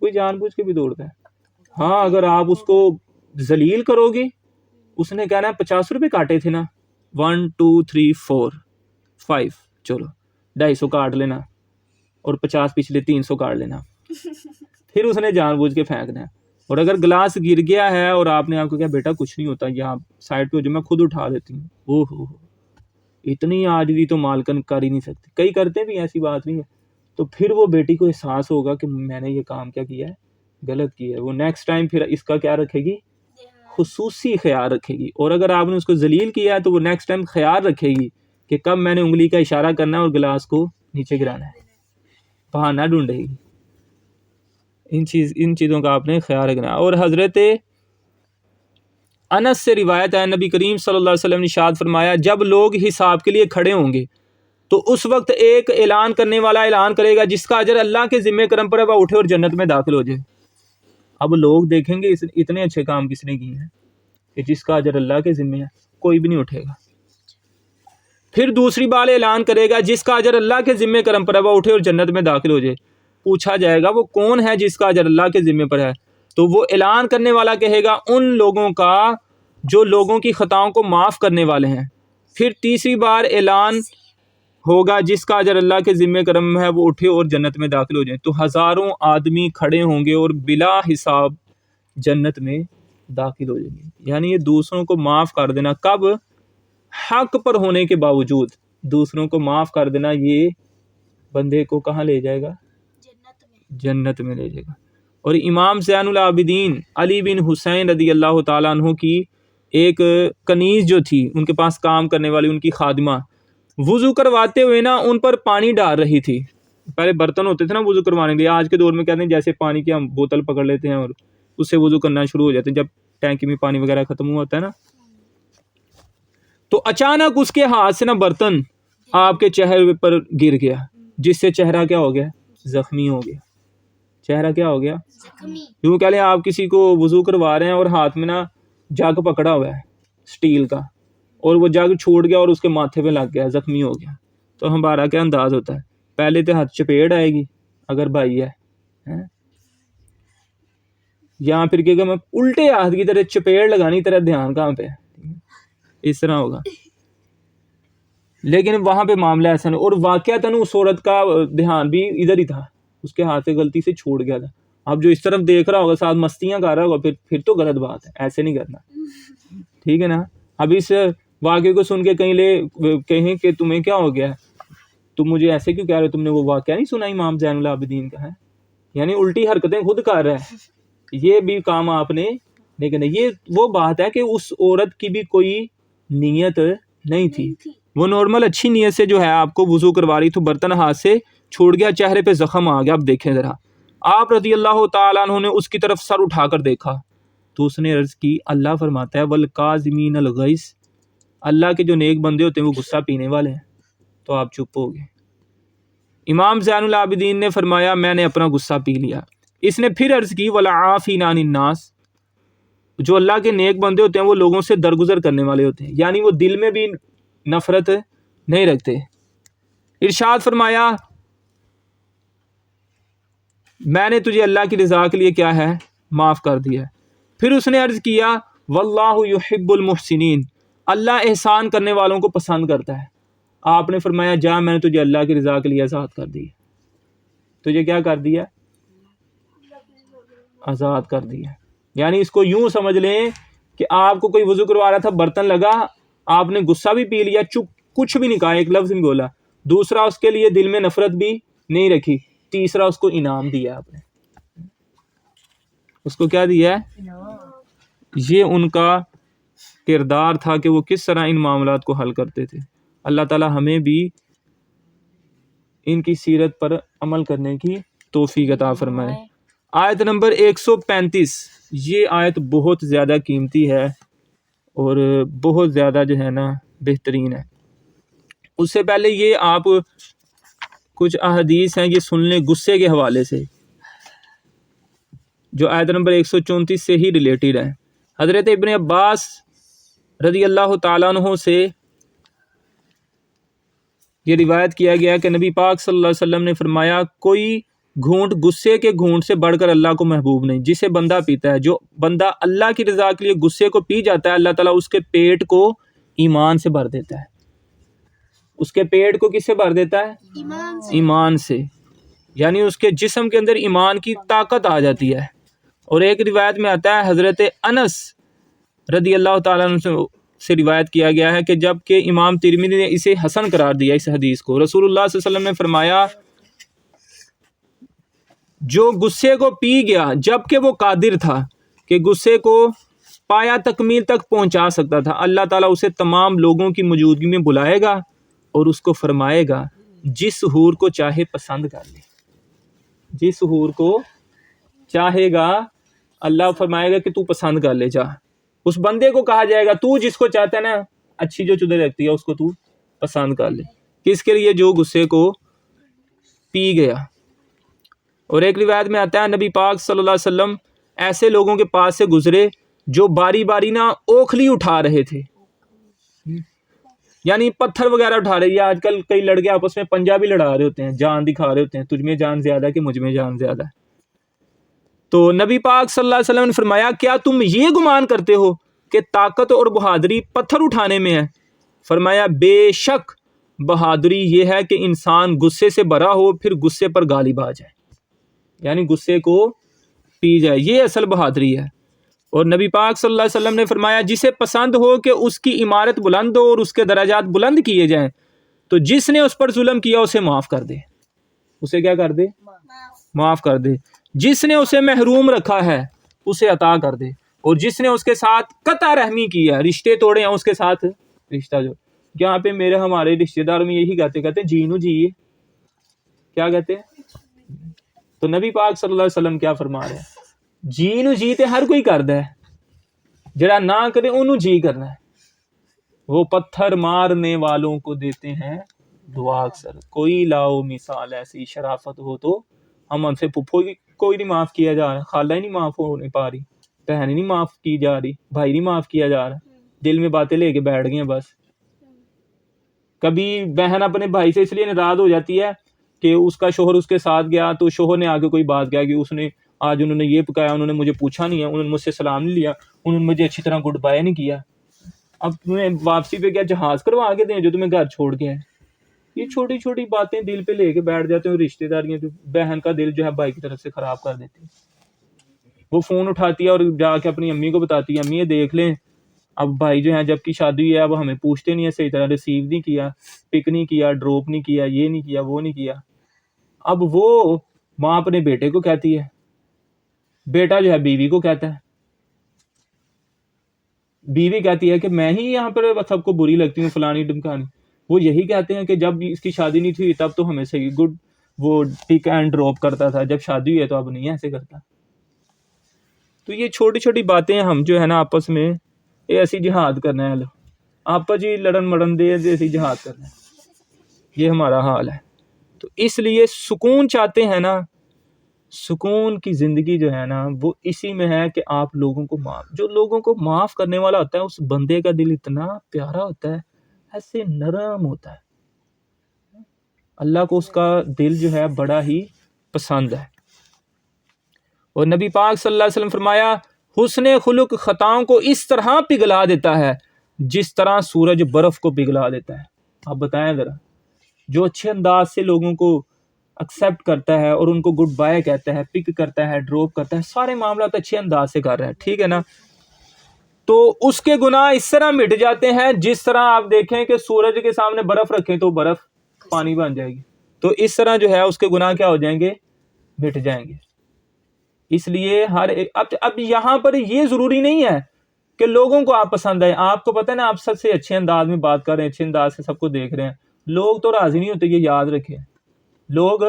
S2: کوئی جان بوجھ کے بھی توڑتا ہے. ہاں اگر آپ اس کو ذلیل کرو گے, اس نے کہنا ہے 50 روپے کاٹے تھے نا, 1 2 3 4 5 چلو 250 کاٹ لینا اور 50 پچھلے 300 کاٹ لینا, پھر اس نے جان بوجھ کے پھینکنا ہے. اور اگر گلاس گر گیا ہے اور آپ نے آپ کو کہا بیٹا کچھ نہیں ہوتا, یہاں سائڈ پہ جو میں خود اٹھا دیتی ہوں, ہو اتنی عاجزی تو مالکن کر ہی نہیں سکتے. کئی کرتے بھی, ایسی بات نہیں ہے. تو پھر وہ بیٹی کو احساس ہوگا کہ میں نے یہ کام کیا کیا ہے, غلط کیا ہے. وہ نیکسٹ ٹائم پھر اس کا کیا رکھے گی, خصوصی خیال رکھے گی. اور اگر آپ نے اس کو ذلیل کیا ہے تو وہ نیکسٹ ٹائم خیال رکھے گی کہ کب میں نے انگلی کا اشارہ کرنا ہے اور گلاس کو نیچے گرانا ہے, بہانہ ڈھونڈے گی. ان چیزوں کا آپ نے خیال رکھنا. اور حضرت انس سے روایت ہے, نبی کریم صلی اللہ علیہ وسلم نے ارشاد فرمایا جب لوگ حساب کے لیے کھڑے ہوں گے تو اس وقت ایک اعلان کرنے والا اعلان کرے گا جس کا اجر اللہ کے ذمہ کرم پر ہے وہ اٹھے اور جنت میں داخل ہو جائے. اب لوگ دیکھیں گے اتنے اچھے کام کس نے کیے ہیں کہ جس کا اجر اللہ کے ذمہ ہے, کوئی بھی نہیں اٹھے گا. پھر دوسری بار اعلان کرے گا جس کا اجر اللہ کے ذمہ کرم پر ہے وہ اٹھے اور جنت میں داخل ہو جائے. پوچھا جائے گا وہ کون ہے جس کا اجر اللہ کے ذمہ پر ہے, تو وہ اعلان کرنے والا کہے گا ان لوگوں کا جو لوگوں کی خطاؤں کو معاف کرنے والے ہیں. پھر تیسری بار اعلان ہوگا جس کا اجر اللہ کے ذمہ کرم ہے وہ اٹھے اور جنت میں داخل ہو جائیں. تو ہزاروں آدمی کھڑے ہوں گے اور بلا حساب جنت میں داخل ہو جائیں گے. یعنی یہ دوسروں کو معاف کر دینا, کب؟ حق پر ہونے کے باوجود دوسروں کو معاف کر دینا, یہ بندے کو کہاں لے جائے گا؟ جنت میں لے جائے گا. اور امام زین العابدین علی بن حسین رضی اللہ تعالیٰ عنہ کی ایک کنیز جو تھی, ان کے پاس کام کرنے والی ان کی خادمہ, وضو کرواتے ہوئے نا ان پر پانی ڈال رہی تھی. پہلے برتن ہوتے تھے نا وضو کروانے کے لیے, آج کے دور میں کہتے ہیں جیسے پانی کی ہم بوتل پکڑ لیتے ہیں اور اس سے وضو کرنا شروع ہو جاتے ہیں جب ٹینکی میں پانی وغیرہ ختم ہوا ہوتا ہے نا. تو اچانک اس کے ہاتھ سے نا برتن آپ کے چہرے پر گر گیا, جس سے چہرہ کیا ہو گیا؟ زخمی ہو گیا. چہرہ کیا ہو گیا؟ یوں کہہ لیں آپ کسی کو وضو کروا رہے ہیں اور ہاتھ میں نا جگ پکڑا ہوا ہے سٹیل کا, اور وہ جگ چھوٹ گیا اور اس کے ماتھے پہ لگ گیا, زخمی ہو گیا. تو ہمارا کیا انداز ہوتا ہے؟ پہلے تو ہاتھ چپیڑ آئے گی اگر بھائی ہے, یہاں پھر کہ میں الٹے ہاتھ کی طرح چپیڑ لگانی, طرح دھیان کہاں پہ, اس طرح ہوگا. لیکن وہاں پہ معاملہ ایسا نہیں, اور واقعتاً اس عورت کا دھیان بھی ادھر ہی تھا, اس کے ہاتھ سے غلطی سے چھوٹ گیا تھا. اب جو اس طرف دیکھ رہا ہوگا ساتھ مستیاں کر رہا ہوگا, پھر تو غلط بات ہے, ایسے نہیں کرنا, ٹھیک ہے نا. اب اس واقعے کو سن کے کہیں کہ تمہیں کیا ہو گیا, تم مجھے ایسے کیوں کہہ رہے ہو, تم نے وہ واقعہ نہیں سنا امام زین العابدین کا ہے, یعنی الٹی حرکتیں خود کر رہا ہے. یہ بھی کام آپ نے نہیں کرنا. یہ وہ بات ہے کہ اس عورت کی بھی کوئی نیت نہیں تھی, وہ نارمل اچھی نیت سے جو ہے آپ کو وضو کروا رہی, تو برتن ہاتھ سے چھوٹ گیا, چہرے پہ زخم آ گیا. اب دیکھیں ذرا, آپ رضی اللہ تعالیٰ عنہ نے اس کی طرف سر اٹھا کر دیکھا تو اس نے عرض کی, اللہ فرماتا ہے والکاظمین الغیظ, اللہ کے جو نیک بندے ہوتے ہیں وہ غصہ پینے والے ہیں. تو آپ چپ ہو گئے. امام زین العابدین نے فرمایا میں نے اپنا غصہ پی لیا. اس نے پھر عرض کی والعافین عن الناس, جو اللہ کے نیک بندے ہوتے ہیں وہ لوگوں سے درگزر کرنے والے ہوتے ہیں, یعنی وہ دل میں بھی نفرت نہیں رکھتے. ارشاد فرمایا میں نے تجھے اللہ کی رضا کے لیے کیا ہے, معاف کر دیا. پھر اس نے عرض کیا واللہ یحب المحسنین, اللہ احسان کرنے والوں کو پسند کرتا ہے. آپ نے فرمایا جا میں نے تجھے اللہ کی رضا کے لیے آزاد کر دیا. تجھے کیا کر دیا؟ آزاد کر دیا. یعنی اس کو یوں سمجھ لیں کہ آپ کو کوئی وضو کروا رہا تھا, برتن لگا, آپ نے غصہ بھی پی لیا, چپ کچھ بھی نہیں کہا, ایک لفظ نہیں بولا. دوسرا اس کے لیے دل میں نفرت بھی نہیں رکھی. تیسرا اس کو انعام دیا آپ نے. اس کو کیا دیا ہے؟ یہ ان کا کردار تھا کہ وہ کس طرح ان معاملات کو حل کرتے تھے. اللہ تعالی ہمیں بھی ان کی سیرت پر عمل کرنے کی توفیق عطا فرمائے۔ آیت نمبر 135، یہ آیت بہت زیادہ قیمتی ہے اور بہت زیادہ جو ہے نا بہترین ہے۔ اس سے پہلے یہ آپ کچھ احادیث ہیں یہ سن لیں غصے کے حوالے سے، جو آیت نمبر 134 سے ہی ریلیٹڈ ہے۔ حضرت ابن عباس رضی اللہ تعالیٰ عنہ سے یہ روایت کیا گیا کہ نبی پاک صلی اللہ علیہ وسلم نے فرمایا، کوئی گھونٹ غصے کے گھونٹ سے بڑھ کر اللہ کو محبوب نہیں۔ جسے بندہ پیتا ہے، جو بندہ اللہ کی رضا کے لیے غصے کو پی جاتا ہے، اللہ تعالیٰ اس کے پیٹ کو ایمان سے بھر دیتا ہے۔ اس کے پیٹ کو کس سے بھر دیتا ہے؟ ایمان سے، یعنی اس کے جسم کے اندر ایمان کی طاقت آ جاتی ہے۔ اور ایک روایت میں آتا ہے، حضرت انس رضی اللہ تعالیٰ عنہ سے روایت کیا گیا ہے کہ جب کہ امام ترمذی نے اسے حسن قرار دیا اس حدیث کو، رسول اللہ صلی اللہ علیہ وسلم نے فرمایا، جو غصے کو پی گیا جب کہ وہ قادر تھا کہ غصے کو پایا تکمیل تک پہنچا سکتا تھا، اللہ تعالیٰ اسے تمام لوگوں کی موجودگی میں بلائے گا اور اس کو فرمائے گا جس حور کو چاہے پسند کر لے۔ جس حور کو چاہے گا اللہ فرمائے گا کہ تو پسند کر لے جا۔ اس بندے کو کہا جائے گا تو جس کو چاہتا ہے نا، اچھی جو تجھے لگتی ہے اس کو تو پسند کر لے۔ کس کے لیے؟ جو غصے کو پی گیا۔ اور ایک روایت میں آتا ہے، نبی پاک صلی اللہ علیہ وسلم ایسے لوگوں کے پاس سے گزرے جو باری باری نہ اوکھلی اٹھا رہے تھے، یعنی پتھر وغیرہ اٹھا رہے، یا آج کل کئی لڑکے آپس میں پنجہ بھی لڑا رہے ہوتے ہیں، جان دکھا رہے ہوتے ہیں، تجھ میں جان زیادہ کہ مجھ میں جان زیادہ ہے۔ تو نبی پاک صلی اللہ علیہ وسلم نے فرمایا، کیا تم یہ گمان کرتے ہو کہ طاقت اور بہادری پتھر اٹھانے میں ہے؟ فرمایا، بے شک بہادری یہ ہے کہ انسان غصے سے بھرا ہو پھر غصے پر غالب آ جائے، یعنی غصے کو پی جائے، یہ اصل بہادری ہے۔ اور نبی پاک صلی اللہ علیہ وسلم نے فرمایا، جسے پسند ہو کہ اس کی عمارت بلند ہو اور اس کے درجات بلند کیے جائیں، تو جس نے اس پر ظلم کیا اسے معاف کر دے۔ اسے کیا کر دے؟ معاف کر دے۔ جس نے اسے محروم رکھا ہے اسے عطا کر دے، اور جس نے اس کے ساتھ قطع رحمی کی ہے، رشتے توڑے ہیں، اس کے ساتھ رشتہ جو یہاں پہ ہمارے رشتے دار میں یہی کہتے ہیں جی نو جی، کیا کہتے ہیں؟ تو نبی پاک صلی اللہ علیہ وسلم کیا فرما رہے ہیں؟ جی نو جی تے ہر کوئی کردا ہے، جڑا نہ کرے انہوں جی کرنا ہے۔ وہ پتھر مارنے والوں کو دیتے ہیں دعا اکثر، کوئی لاؤ مثال ایسی شرافت ہو تو ہم ان سے پھپھو کوئی نہیں معاف کیا جا رہا، خالہ ہی نہیں معاف ہو نہیں پا رہی، بہن ہی نہیں معاف کی جا رہی، بھائی نہیں معاف کیا جا رہا، دل میں باتیں لے کے بیٹھ گئے ہیں بس۔ کبھی بہن اپنے بھائی سے اس لیے ناراض ہو جاتی ہے کہ اس کا شوہر اس کے ساتھ گیا تو شوہر نے آگے کوئی بات کہا کہ اس نے آج انہوں نے یہ پکایا، انہوں نے مجھے پوچھا نہیں ہے، انہوں نے مجھ سے سلام نہیں لیا، انہوں نے مجھے اچھی طرح گڈ بائی نہیں کیا، اب تمہیں واپسی پہ کیا جہاز کروا کے دیں جو تمہیں گھر چھوڑ کے ہیں؟ یہ چھوٹی چھوٹی باتیں دل پہ لے کے بیٹھ جاتے ہیں، رشتہ داریاں جو بہن کا دل جو ہے بھائی کی طرف سے خراب کر دیتی ہے۔ وہ فون اٹھاتی ہے اور جا کے اپنی امی کو بتاتی ہے، امی یہ دیکھ لیں اب بھائی جو ہیں جب کی شادی ہوئی ہے اب ہمیں پوچھتے نہیں ہے، صحیح طرح ریسیو نہیں کیا، پک نہیں کیا، ڈراپ نہیں کیا، یہ نہیں کیا، وہ نہیں کیا۔ اب وہ ماں اپنے بیٹے کو کہتی ہے، بیٹا جو ہے بیوی کو کہتا ہے، بیوی کہتی ہے کہ میں ہی یہاں پر سب کو بری لگتی ہوں فلانی ڈمکانی۔ وہ یہی کہتے ہیں کہ جب اس کی شادی نہیں تھی تب تو ہمیں صحیح گڈ وہ ٹک اینڈ ڈراپ کرتا تھا، جب شادی ہوئی ہے تو اب نہیں ایسے کرتا۔ تو یہ چھوٹی چھوٹی باتیں ہم جو ہے نا آپس میں ایسی جہاد کرنا ہے، آپس ہی لڑن مڑن دے ایسی جہاد کرنا ہے، یہ ہمارا حال ہے۔ تو اس لیے سکون چاہتے ہیں نا، سکون کی زندگی جو ہے نا وہ اسی میں ہے کہ آپ لوگوں کو جو لوگوں کو معاف کرنے والا ہوتا ہے اس بندے کا دل اتنا پیارا ہوتا ہے، ایسے نرم ہوتا ہے، اللہ کو اس کا دل جو ہے بڑا ہی پسند ہے۔ اور نبی پاک صلی اللہ علیہ وسلم فرمایا، حسن خلق خطاؤں کو اس طرح پگھلا دیتا ہے جس طرح سورج برف کو پگھلا دیتا ہے۔ آپ بتائیں ذرا، جو اچھے انداز سے لوگوں کو ایکسیپٹ کرتا ہے اور ان کو گڈ بائی کہتا ہے، پک کرتا ہے، ڈراپ کرتا ہے، سارے معاملات اچھے انداز سے کر رہا ہے، ٹھیک ہے نا، تو اس کے گناہ اس طرح مٹ جاتے ہیں جس طرح آپ دیکھیں کہ سورج کے سامنے برف رکھیں تو برف پانی بن جائے گی، تو اس طرح جو ہے اس کے گناہ کیا ہو جائیں گے؟ مٹ جائیں گے۔ اس لیے اب یہاں پر یہ ضروری نہیں ہے کہ لوگوں کو آپ پسند آئے۔ آپ کو پتہ ہے نا، آپ سب سے اچھے انداز میں بات کر رہے ہیں، اچھے انداز سے سب کو دیکھ رہے ہیں، لوگ تو راضی نہیں ہوتے، یہ یاد رکھیں۔ لوگ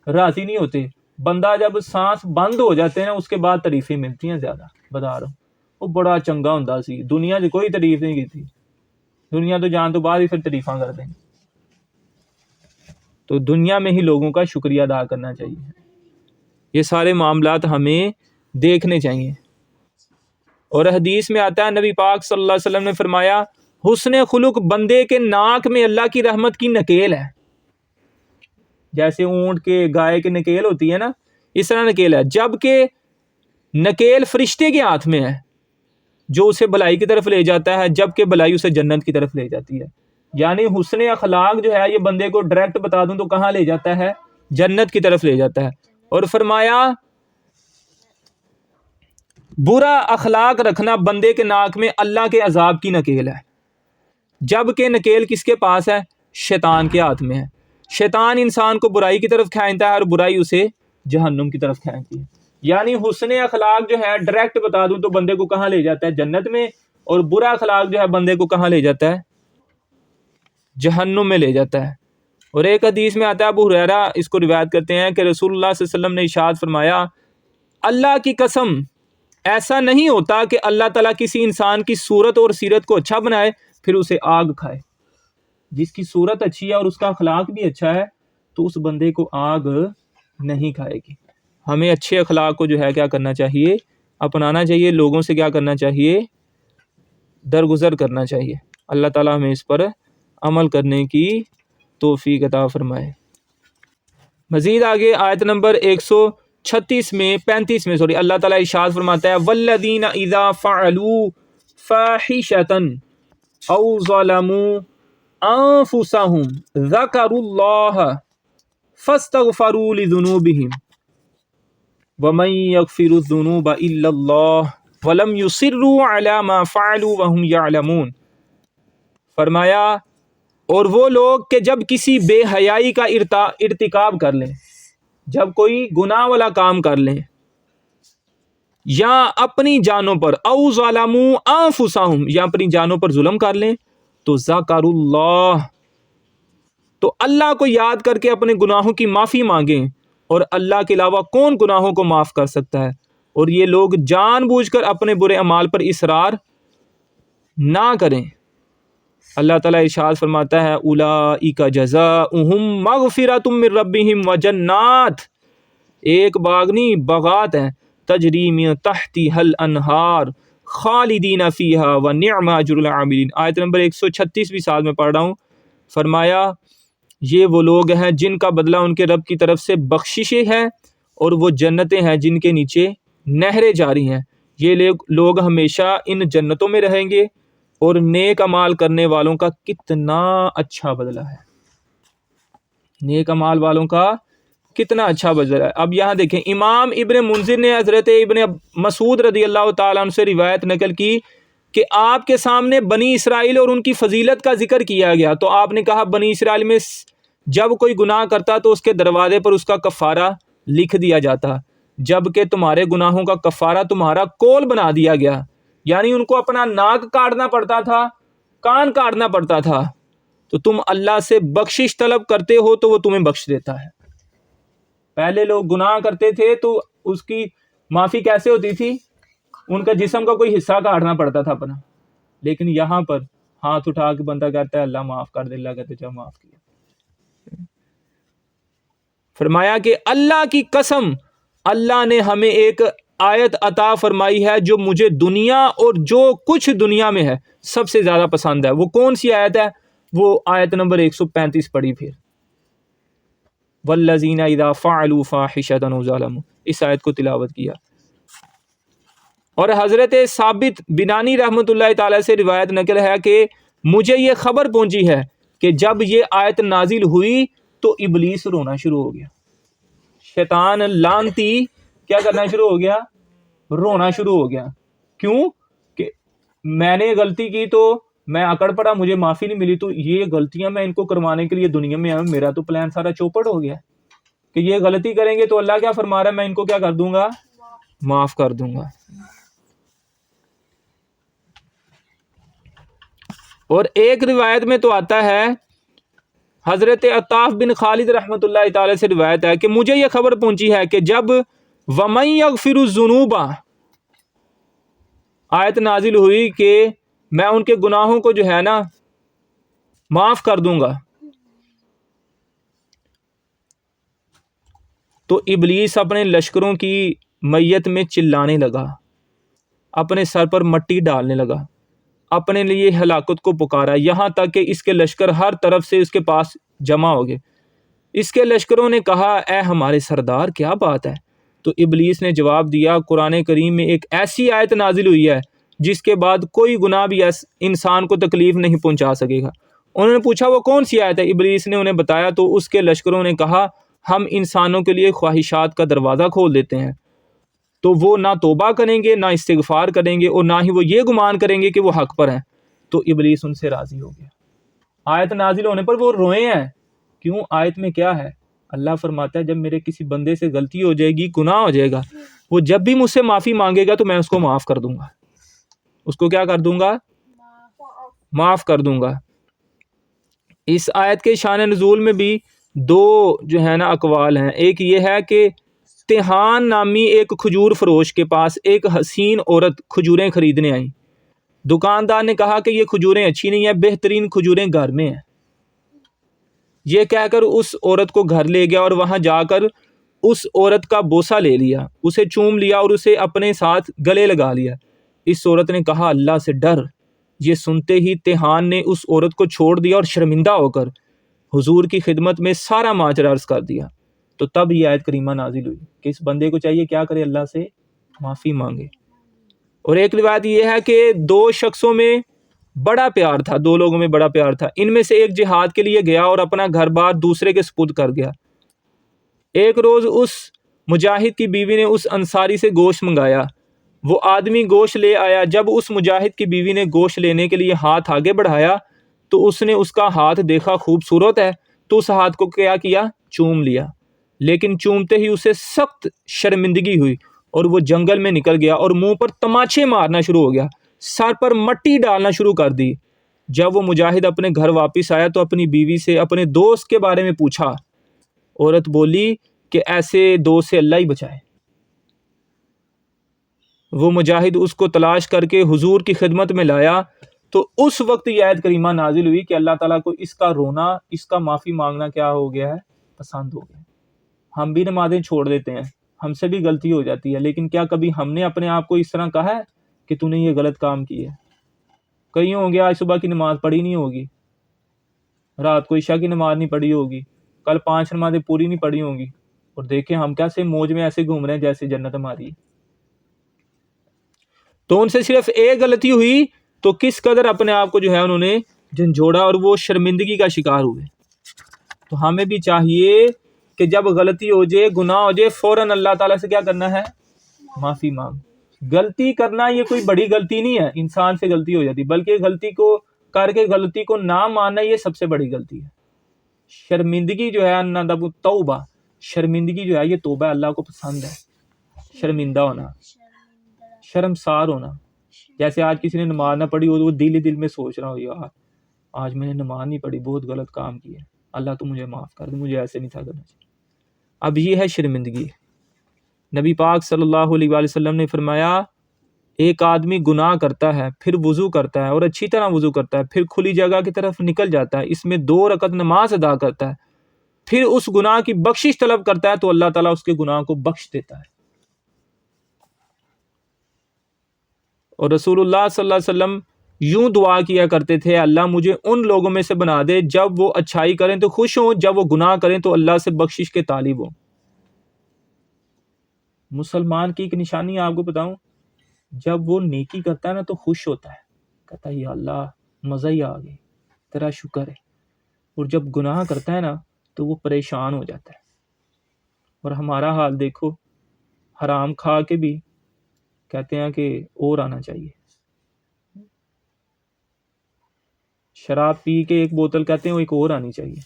S2: راضی نہیں ہوتے. بندہ جب سانس بند ہو جاتے ہیں نا اس کے بعد تعریفیں ملتی ہیں زیادہ. بتا رہا ہوں وہ بڑا چنگا ہوندا سی, دنیا 'چ کوئی تعریف نہیں کی, دنیا تو جان تو بعد ہی پھر تعریفاں کر دیں. تو دنیا میں ہی لوگوں کا شکریہ ادا کرنا چاہیے. یہ سارے معاملات ہمیں دیکھنے چاہیے. اور حدیث میں آتا ہے نبی پاک صلی اللہ علیہ وسلم نے فرمایا حسن خلق بندے کے ناک میں اللہ کی رحمت کی نکیل ہے. جیسے اونٹ کے گائے کے نکیل ہوتی ہے نا, اس طرح نکیل ہے. جبکہ نکیل فرشتے کے ہاتھ میں ہے جو اسے بلائی کی طرف لے جاتا ہے, جبکہ بلائی اسے جنت کی طرف لے جاتی ہے. یعنی حسن اخلاق جو ہے یہ بندے کو ڈائریکٹ بتا دوں تو کہاں لے جاتا ہے؟ جنت کی طرف لے جاتا ہے. اور فرمایا برا اخلاق رکھنا بندے کے ناک میں اللہ کے عذاب کی نکیل ہے. جبکہ نکیل کس کے پاس ہے؟ شیطان کے ہاتھ میں ہے. شیطان انسان کو برائی کی طرف کھینچتا ہے اور برائی اسے جہنم کی طرف کھینچتی ہے. یعنی حسن اخلاق جو ہے ڈائریکٹ بتا دوں تو بندے کو کہاں لے جاتا ہے؟ جنت میں. اور برا اخلاق جو ہے بندے کو کہاں لے جاتا ہے؟ جہنم میں لے جاتا ہے. اور ایک حدیث میں آتا ہے, ابو ہریرہ اس کو روایت کرتے ہیں کہ رسول اللہ صلی اللہ علیہ وسلم نے ارشاد فرمایا اللہ کی قسم ایسا نہیں ہوتا کہ اللہ تعالیٰ کسی انسان کی صورت اور سیرت کو اچھا بنائے پھر اسے آگ کھائے. جس کی صورت اچھی ہے اور اس کا اخلاق بھی اچھا ہے تو اس بندے کو آگ نہیں کھائے گی. ہمیں اچھے اخلاق کو جو ہے کیا کرنا چاہیے؟ اپنانا چاہیے. لوگوں سے کیا کرنا چاہیے؟ درگزر کرنا چاہیے. اللہ تعالیٰ ہمیں اس پر عمل کرنے کی توفیق عطا فرمائے. مزید آگے آیت نمبر 136 میں 35 میں اللہ تعالیٰ ارشاد فرماتا ہے والذین اذا فعلوا فاحشة او ظلموا انفسهم ذکروا اللہ فاستغفروا لذنوبهم ومن یغفر الذنوب الا اللہ ولم یصروا علی ما فعلوا وهم یعلمون. فرمایا اور وہ لوگ کہ جب کسی بے حیائی کا ارتکاب کر لیں, جب کوئی گناہ والا کام کر لیں یا اپنی جانوں پر او ظلموا انفسهم یا اپنی جانوں پر ظلم کر لیں تو ذکر اللہ تو اللہ کو یاد کر کے اپنے گناہوں کی معافی مانگیں. اور اللہ کے علاوہ کون گناہوں کو معاف کر سکتا ہے؟ اور یہ لوگ جان بوجھ کر اپنے برے اعمال پر اصرار نہ کریں. اللہ تعالیٰ ارشاد فرماتا ہے اولئک جزاؤہم مغفرۃ من ربہم وجنات, ایک باغ نہیں باغات ہیں, تجری من تحتہا الانہار خالدین فیہا ونعم اجر العاملین. آیت نمبر 136 بھی ساتھ میں پڑھ رہا ہوں. فرمایا یہ وہ لوگ ہیں جن کا بدلہ ان کے رب کی طرف سے بخششیں ہے اور وہ جنتیں ہیں جن کے نیچے نہریں جاری ہیں. یہ لوگ ہمیشہ ان جنتوں میں رہیں گے اور نیک اعمال کرنے والوں کا کتنا اچھا بدلہ ہے. نیک اعمال والوں کا کتنا اچھا بدلہ ہے. اب یہاں دیکھیں امام ابن منذر نے حضرت ابن مسعود رضی اللہ تعالیٰ عنہ سے روایت نقل کی کہ آپ کے سامنے بنی اسرائیل اور ان کی فضیلت کا ذکر کیا گیا تو آپ نے کہا بنی اسرائیل میں جب کوئی گناہ کرتا تو اس کے دروازے پر اس کا کفارہ لکھ دیا جاتا, جبکہ تمہارے گناہوں کا کفارہ تمہارا کول بنا دیا گیا. یعنی ان کو اپنا ناک کاٹنا پڑتا تھا, کان کاٹنا پڑتا تھا. تو تم اللہ سے بخشش طلب کرتے ہو تو وہ تمہیں بخش دیتا ہے. پہلے لوگ گناہ کرتے تھے تو اس کی معافی کیسے ہوتی تھی؟ ان کا جسم کا کوئی حصہ کاٹنا پڑتا تھا اپنا. لیکن یہاں پر ہاتھ اٹھا کے بندہ کہتا ہے اللہ معاف کر دے, اللہ کہتے چا معاف کیا. فرمایا کہ اللہ کی قسم اللہ نے ہمیں ایک آیت عطا فرمائی ہے جو مجھے دنیا اور جو کچھ دنیا میں ہے سب سے زیادہ پسند ہے. وہ کون سی آیت ہے؟ وہ آیت نمبر 135 پڑھی پھر والذین اذا فعلوا فاحشۃ او ظلموا, اس آیت کو تلاوت کیا. اور حضرت ثابت بنانی رحمۃ اللہ تعالی سے روایت نقل ہے کہ مجھے یہ خبر پہنچی ہے کہ جب یہ آیت نازل ہوئی تو ابلیس رونا شروع ہو گیا. شیطان لعنتی کیا کرنا شروع ہو گیا؟ رونا شروع ہو گیا. کیوں؟ کہ میں نے غلطی کی تو میں اکڑ پڑا, مجھے معافی نہیں ملی, تو یہ غلطیاں میں ان کو کروانے کے لیے دنیا میں آیا, میرا تو پلان سارا چوپٹ ہو گیا کہ یہ غلطی کریں گے تو اللہ کیا فرما رہا ہے, میں ان کو کیا کر دوں گا؟ معاف کر دوں گا. اور ایک روایت میں تو آتا ہے حضرت عطاف بن خالد رحمۃ اللہ تعالی سے روایت ہے کہ مجھے یہ خبر پہنچی ہے کہ جب وَمَن يَغْفِرُ الذُّنُوبَ آیت نازل ہوئی کہ میں ان کے گناہوں کو جو ہے نا معاف کر دوں گا، تو ابلیس اپنے لشکروں کی میت میں چلانے لگا، اپنے سر پر مٹی ڈالنے لگا، اپنے لیے ہلاکت کو پکارا، یہاں تک کہ اس کے لشکر ہر طرف سے اس کے پاس جمع ہو گئے۔ اس کے لشکروں نے کہا اے ہمارے سردار کیا بات ہے؟ تو ابلیس نے جواب دیا قرآن کریم میں ایک ایسی آیت نازل ہوئی ہے جس کے بعد کوئی گناہ بھی انسان کو تکلیف نہیں پہنچا سکے گا۔ انہوں نے پوچھا وہ کون سی آیت ہے؟ ابلیس نے انہیں بتایا تو اس کے لشکروں نے کہا ہم انسانوں کے لیے خواہشات کا دروازہ کھول دیتے ہیں، تو وہ نہ توبہ کریں گے، نہ استغفار کریں گے، اور نہ ہی وہ یہ گمان کریں گے کہ وہ حق پر ہیں۔ تو ابلیس ان سے راضی ہو گیا۔ آیت نازل ہونے پر وہ روئے ہیں، کیوں؟ آیت میں کیا ہے؟ اللہ فرماتا ہے جب میرے کسی بندے سے غلطی ہو جائے گی، گناہ ہو جائے گا، وہ جب بھی مجھ سے معافی مانگے گا تو میں اس کو معاف کر دوں گا، اس کو کیا کر دوں گا؟ معاف کر دوں گا۔ اس آیت کے شان نزول میں بھی دو جو ہے نا اقوال ہیں۔ ایک یہ ہے کہ تہان نامی ایک کھجور فروش کے پاس ایک حسین عورت کھجوریں خریدنے آئیں۔ دکاندار نے کہا کہ یہ کھجوریں اچھی نہیں ہیں، بہترین کھجوریں گھر میں ہیں۔ یہ کہہ کر اس عورت کو گھر لے گیا اور وہاں جا کر اس عورت کا بوسہ لے لیا، اسے چوم لیا اور اسے اپنے ساتھ گلے لگا لیا۔ اس عورت نے کہا اللہ سے ڈر۔ یہ سنتے ہی تہان نے اس عورت کو چھوڑ دیا اور شرمندہ ہو کر حضور کی خدمت میں سارا ماجرا عرض کر دیا۔ تو تب یہ آیت کریمہ نازل ہوئی کہ اس بندے کو چاہیے کیا کرے؟ اللہ سے معافی مانگے۔ اور ایک روایت یہ ہے کہ دو شخصوں میں بڑا پیار تھا، دو لوگوں میں بڑا پیار تھا، ان میں سے ایک جہاد کے لیے گیا اور اپنا گھر بار دوسرے کے سپرد کر گیا۔ ایک روز اس مجاہد کی بیوی نے اس انصاری سے گوشت منگایا، وہ آدمی گوشت لے آیا۔ جب اس مجاہد کی بیوی نے گوشت لینے کے لیے ہاتھ آگے بڑھایا تو اس نے اس کا ہاتھ دیکھا خوبصورت ہے، تو اس ہاتھ کو کیا؟ چوم لیا۔ لیکن چومتے ہی اسے سخت شرمندگی ہوئی اور وہ جنگل میں نکل گیا اور منہ پر تماچے مارنا شروع ہو گیا، سر پر مٹی ڈالنا شروع کر دی۔ جب وہ مجاہد اپنے گھر واپس آیا تو اپنی بیوی سے اپنے دوست کے بارے میں پوچھا۔ عورت بولی کہ ایسے دوست سے اللہ ہی بچائے۔ وہ مجاہد اس کو تلاش کر کے حضور کی خدمت میں لایا تو اس وقت یہ آیت کریمہ نازل ہوئی کہ اللہ تعالیٰ کو اس کا رونا، اس کا معافی مانگنا کیا ہو گیا ہے؟ پسند ہو گیا۔ ہم بھی نمازیں چھوڑ دیتے ہیں، ہم سے بھی غلطی ہو جاتی ہے، لیکن کیا کبھی ہم نے اپنے آپ کو اس طرح کہا ہے کہ تو نے یہ غلط کام کی ہے؟ کئی ہوں گے آج صبح کی نماز پڑھی نہیں ہوگی، رات کو عشاء کی نماز نہیں پڑھی ہوگی، کل 5 نمازیں پوری نہیں پڑھی ہوں گی، اور دیکھیں ہم کیسے موج میں ایسے گھوم رہے ہیں جیسے جنت ہماری ہے۔ تو ان سے صرف ایک غلطی ہوئی تو کس قدر اپنے آپ کو جو ہے انہوں نے جھنجھوڑا اور وہ شرمندگی کا شکار ہوئے۔ تو ہمیں بھی چاہیے کہ جب غلطی ہو جائے، گناہ ہو جائے، فوراً اللہ تعالیٰ سے کیا کرنا ہے؟ معافی مانگ۔ غلطی کرنا یہ کوئی بڑی غلطی نہیں ہے، انسان سے غلطی ہو جاتی، بلکہ غلطی کو کر کے غلطی کو نہ ماننا یہ سب سے بڑی غلطی ہے۔ شرمندگی جو ہے ندب توبہ، شرمندگی جو ہے یہ توبہ اللہ کو پسند ہے۔ شرمندہ ہونا، شرمسار ہونا، جیسے آج کسی نے نماز نہ پڑھی ہو تو وہ دل ہی دل میں سوچ رہا ہو یار آج میں نے نماز نہیں پڑھی، بہت غلط کام کیا، اللہ تو مجھے معاف کر دے، مجھے ایسے نہیں تھا کرنا چاہیے۔ اب یہ ہے شرمندگی۔ نبی پاک صلی اللہ علیہ وآلہ وسلم نے فرمایا ایک آدمی گناہ کرتا ہے، پھر وضو کرتا ہے اور اچھی طرح وضو کرتا ہے، پھر کھلی جگہ کی طرف نکل جاتا ہے، اس میں 2 رکعت نماز ادا کرتا ہے، پھر اس گناہ کی بخشش طلب کرتا ہے تو اللہ تعالیٰ اس کے گناہ کو بخش دیتا ہے۔ اور رسول اللہ صلی اللہ علیہ وسلم یوں دعا کیا کرتے تھے اللہ مجھے ان لوگوں میں سے بنا دے جب وہ اچھائی کریں تو خوش ہوں، جب وہ گناہ کریں تو اللہ سے بخشش کے طالب ہوں۔ مسلمان کی ایک نشانی آپ کو بتاؤں، جب وہ نیکی کرتا ہے نا تو خوش ہوتا ہے، کہتا ہے یا اللہ مزہ ہی آ گئی، تیرا شکر ہے۔ اور جب گناہ کرتا ہے نا تو وہ پریشان ہو جاتا ہے۔ اور ہمارا حال دیکھو، حرام کھا کے بھی کہتے ہیں کہ اور آنا چاہیے، شراب پی کے 1 بوتل کہتے ہیں وہ ایک اور آنی چاہیے،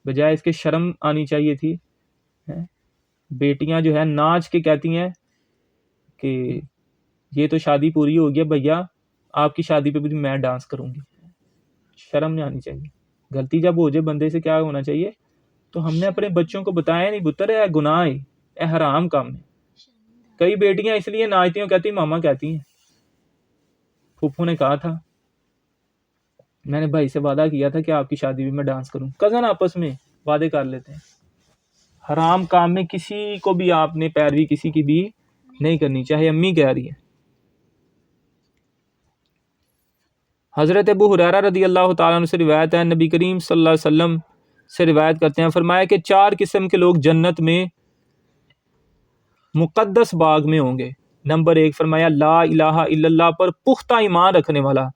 S2: بجائے اس کے شرم آنی چاہیے تھی۔ بیٹیاں جو ہے ناچ کے کہتی ہیں کہ یہ تو شادی پوری ہو گیا، بھیا آپ کی شادی پہ بھی میں ڈانس کروں گی، شرم نہیں آنی چاہیے۔ غلطی جب ہو جائے بندے سے کیا ہونا چاہیے؟ تو ہم نے اپنے بچوں کو بتایا نہیں پتر اے گناہ ہے، اے حرام کام ہے۔ کئی بیٹیاں اس لیے ناچتی ہیں، کہتی ماما کہتی ہیں پھوپھو نے کہا تھا، میں نے بھائی سے وعدہ کیا تھا کہ آپ کی شادی بھی میں ڈانس کروں۔ کزن آپس میں وعدے کر لیتے ہیں۔ حرام کام میں کسی کو بھی آپ نے پیروی کسی کی بھی نہیں کرنی، چاہے امی کہہ رہی ہیں۔ حضرت ابو ہریرہ رضی اللہ تعالیٰ عنہ سے روایت ہے، نبی کریم صلی اللہ علیہ وسلم سے روایت کرتے ہیں، فرمایا کہ 4 قسم کے لوگ جنت میں مقدس باغ میں ہوں گے۔ نمبر 1 فرمایا لا الہ الا اللہ پر پختہ ایمان رکھنے والا،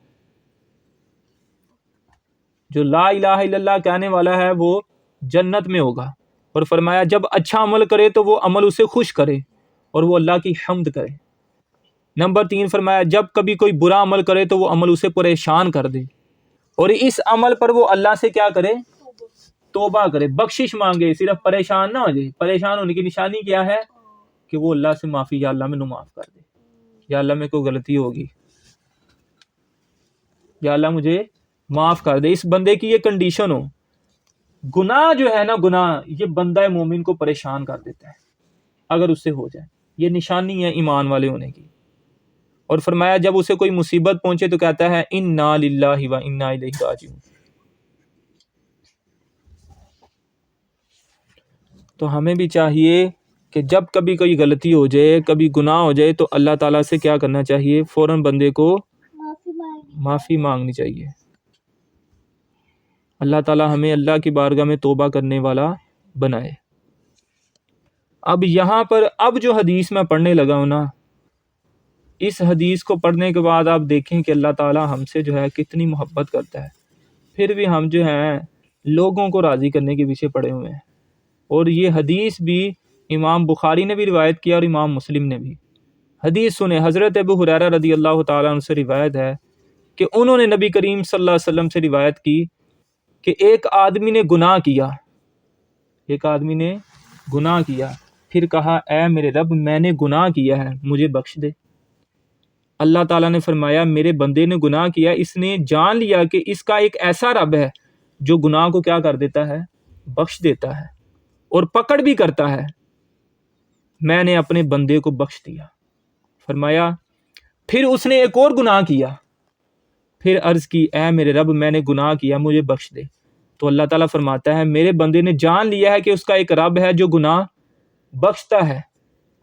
S2: جو لا الہ الا اللہ کہنے والا ہے وہ جنت میں ہوگا۔ اور فرمایا جب اچھا عمل کرے تو وہ عمل اسے خوش کرے اور وہ اللہ کی حمد کرے۔ نمبر 3 فرمایا جب کبھی کوئی برا عمل کرے تو وہ عمل اسے پریشان کر دے اور اس عمل پر وہ اللہ سے کیا کرے؟ توبہ کرے، بخشش مانگے، صرف پریشان نہ ہو جائے۔ پریشان ہونے کی نشانی کیا ہے؟ کہ وہ اللہ سے معافی، یا اللہ میں معاف کر دے، یا اللہ میں کوئی غلطی ہوگی، یا اللہ مجھے معاف کر دے۔ اس بندے کی یہ کنڈیشن ہو۔ گناہ جو ہے نا، گناہ یہ بندہ مومن کو پریشان کر دیتا ہے اگر اس سے ہو جائے، یہ نشانی ہے ایمان والے ہونے کی۔ اور فرمایا جب اسے کوئی مصیبت پہنچے تو کہتا ہے انا للہ و انا الیہ راجعون۔ تو ہمیں بھی چاہیے کہ جب کبھی کوئی غلطی ہو جائے، کبھی گناہ ہو جائے، تو اللہ تعالیٰ سے کیا کرنا چاہیے؟ فوراً بندے کو معافی مانگنی چاہیے۔ اللہ تعالیٰ ہمیں اللہ کی بارگاہ میں توبہ کرنے والا بنائے۔ اب یہاں پر جو حدیث میں پڑھنے لگا ہوں نا، اس حدیث کو پڑھنے کے بعد آپ دیکھیں کہ اللہ تعالیٰ ہم سے جو ہے کتنی محبت کرتا ہے، پھر بھی ہم جو ہیں لوگوں کو راضی کرنے کے پیچھے پڑے ہوئے ہیں۔ اور یہ حدیث بھی امام بخاری نے بھی روایت کیا اور امام مسلم نے بھی۔ حدیث سنیں، حضرت ابو ہریرہ رضی اللہ تعالیٰ عنہ سے روایت ہے کہ انہوں نے نبی کریم صلی اللہ علیہ وسلم سے روایت کی کہ ایک آدمی نے گناہ کیا، پھر کہا اے میرے رب میں نے گناہ کیا ہے، مجھے بخش دے۔ اللہ تعالیٰ نے فرمایا میرے بندے نے گناہ کیا، اس نے جان لیا کہ اس کا ایک ایسا رب ہے جو گناہ کو کیا کر دیتا ہے؟ بخش دیتا ہے اور پکڑ بھی کرتا ہے، میں نے اپنے بندے کو بخش دیا۔ فرمایا پھر اس نے ایک اور گناہ کیا، پھر عرض کی اے میرے رب میں نے گناہ کیا، مجھے بخش دے۔ تو اللہ تعالیٰ فرماتا ہے میرے بندے نے جان لیا ہے کہ اس کا ایک رب ہے جو گناہ بخشتا ہے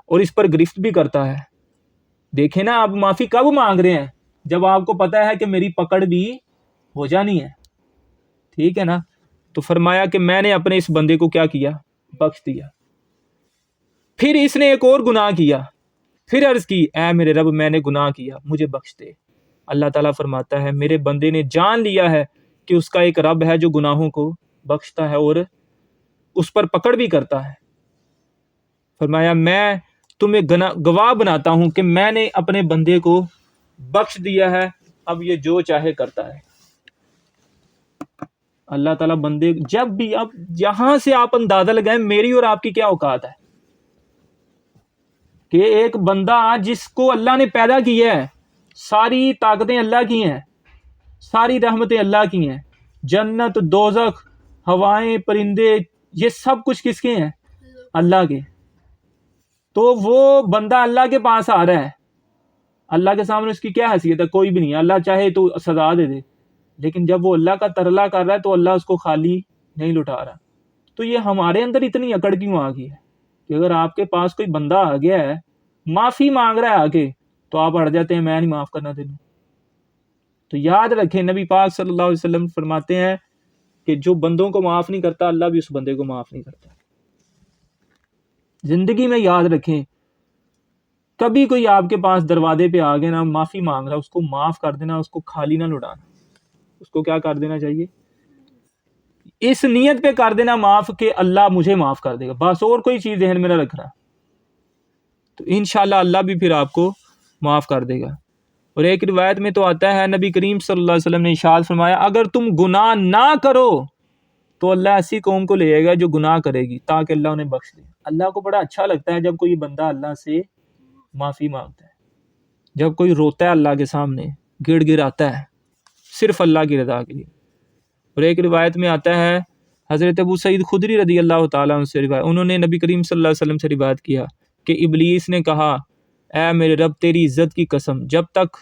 S2: اور اس پر گرفت بھی کرتا ہے۔ دیکھیں نا، آپ معافی کب مانگ رہے ہیں؟ جب آپ کو پتا ہے کہ میری پکڑ بھی ہو جانی ہے، ٹھیک ہے نا؟ تو فرمایا کہ میں نے اپنے اس بندے کو کیا کیا؟ بخش دیا۔ پھر اس نے ایک اور گناہ کیا، پھر عرض کی اے میرے رب میں نے گناہ کیا، مجھے بخش دے۔ اللہ تعالیٰ فرماتا ہے میرے بندے نے جان لیا ہے کہ اس کا ایک رب ہے جو گناہوں کو بخشتا ہے اور اس پر پکڑ بھی کرتا ہے۔ فرمایا میں تمہیں گواہ بناتا ہوں کہ میں نے اپنے بندے کو بخش دیا ہے، اب یہ جو چاہے کرتا ہے۔ اللہ تعالیٰ بندے جب بھی، اب یہاں سے آپ اندازہ لگائیں میری اور آپ کی کیا اوقات ہے کہ ایک بندہ جس کو اللہ نے پیدا کیا ہے، ساری طاقتیں اللہ کی ہیں، ساری رحمتیں اللہ کی ہیں، جنت، دوزخ، ہوائیں، پرندے، یہ سب کچھ کس کے ہیں؟ اللہ کے۔ تو وہ بندہ اللہ کے پاس آ رہا ہے، اللہ کے سامنے اس کی کیا حیثیت ہے؟ کوئی بھی نہیں۔ اللہ چاہے تو سزا دے دے، لیکن جب وہ اللہ کا ترلا کر رہا ہے تو اللہ اس کو خالی نہیں لٹا رہا۔ تو یہ ہمارے اندر اتنی اکڑ کیوں آ گئی ہے کہ اگر آپ کے پاس کوئی بندہ آ گیا ہے، معافی مانگ رہا ہے آ کے، تو آپ اڑ جاتے ہیں میں نہیں معاف کرنا تینوں۔ تو یاد رکھیں نبی پاک صلی اللہ علیہ وسلم فرماتے ہیں کہ جو بندوں کو معاف نہیں کرتا اللہ بھی اس بندے کو معاف نہیں کرتا۔ زندگی میں یاد رکھیں، کبھی کوئی آپ کے پاس دروازے پہ آ گیا نا، معافی مانگ رہا، اس کو معاف کر دینا، اس کو خالی نہ لٹانا، اس کو کیا کر دینا چاہیے؟ اس نیت پہ کر دینا معاف کہ اللہ مجھے معاف کر دے گا، بس اور کوئی چیز ذہن میں نہ رکھنا، تو انشاءاللہ اللہ بھی پھر آپ کو معاف کر دے گا۔ اور ایک روایت میں تو آتا ہے نبی کریم صلی اللہ علیہ وسلم نے ارشاد فرمایا اگر تم گناہ نہ کرو تو اللہ ایسی قوم کو لے جائے گا جو گناہ کرے گی تاکہ اللہ انہیں بخش دے۔ اللہ کو بڑا اچھا لگتا ہے جب کوئی بندہ اللہ سے معافی مانگتا ہے، جب کوئی روتا ہے اللہ کے سامنے، گڑ گڑاتا ہے صرف اللہ کی رضا کے لیے۔ اور ایک روایت میں آتا ہے حضرت ابو سعید خدری رضی اللہ تعالیٰ عنہ سے روایت، انہوں نے نبی کریم صلی اللہ علیہ وسلم سے روایت کیا کہ ابلیس نے کہا اے میرے رب تیری عزت کی قسم، جب تک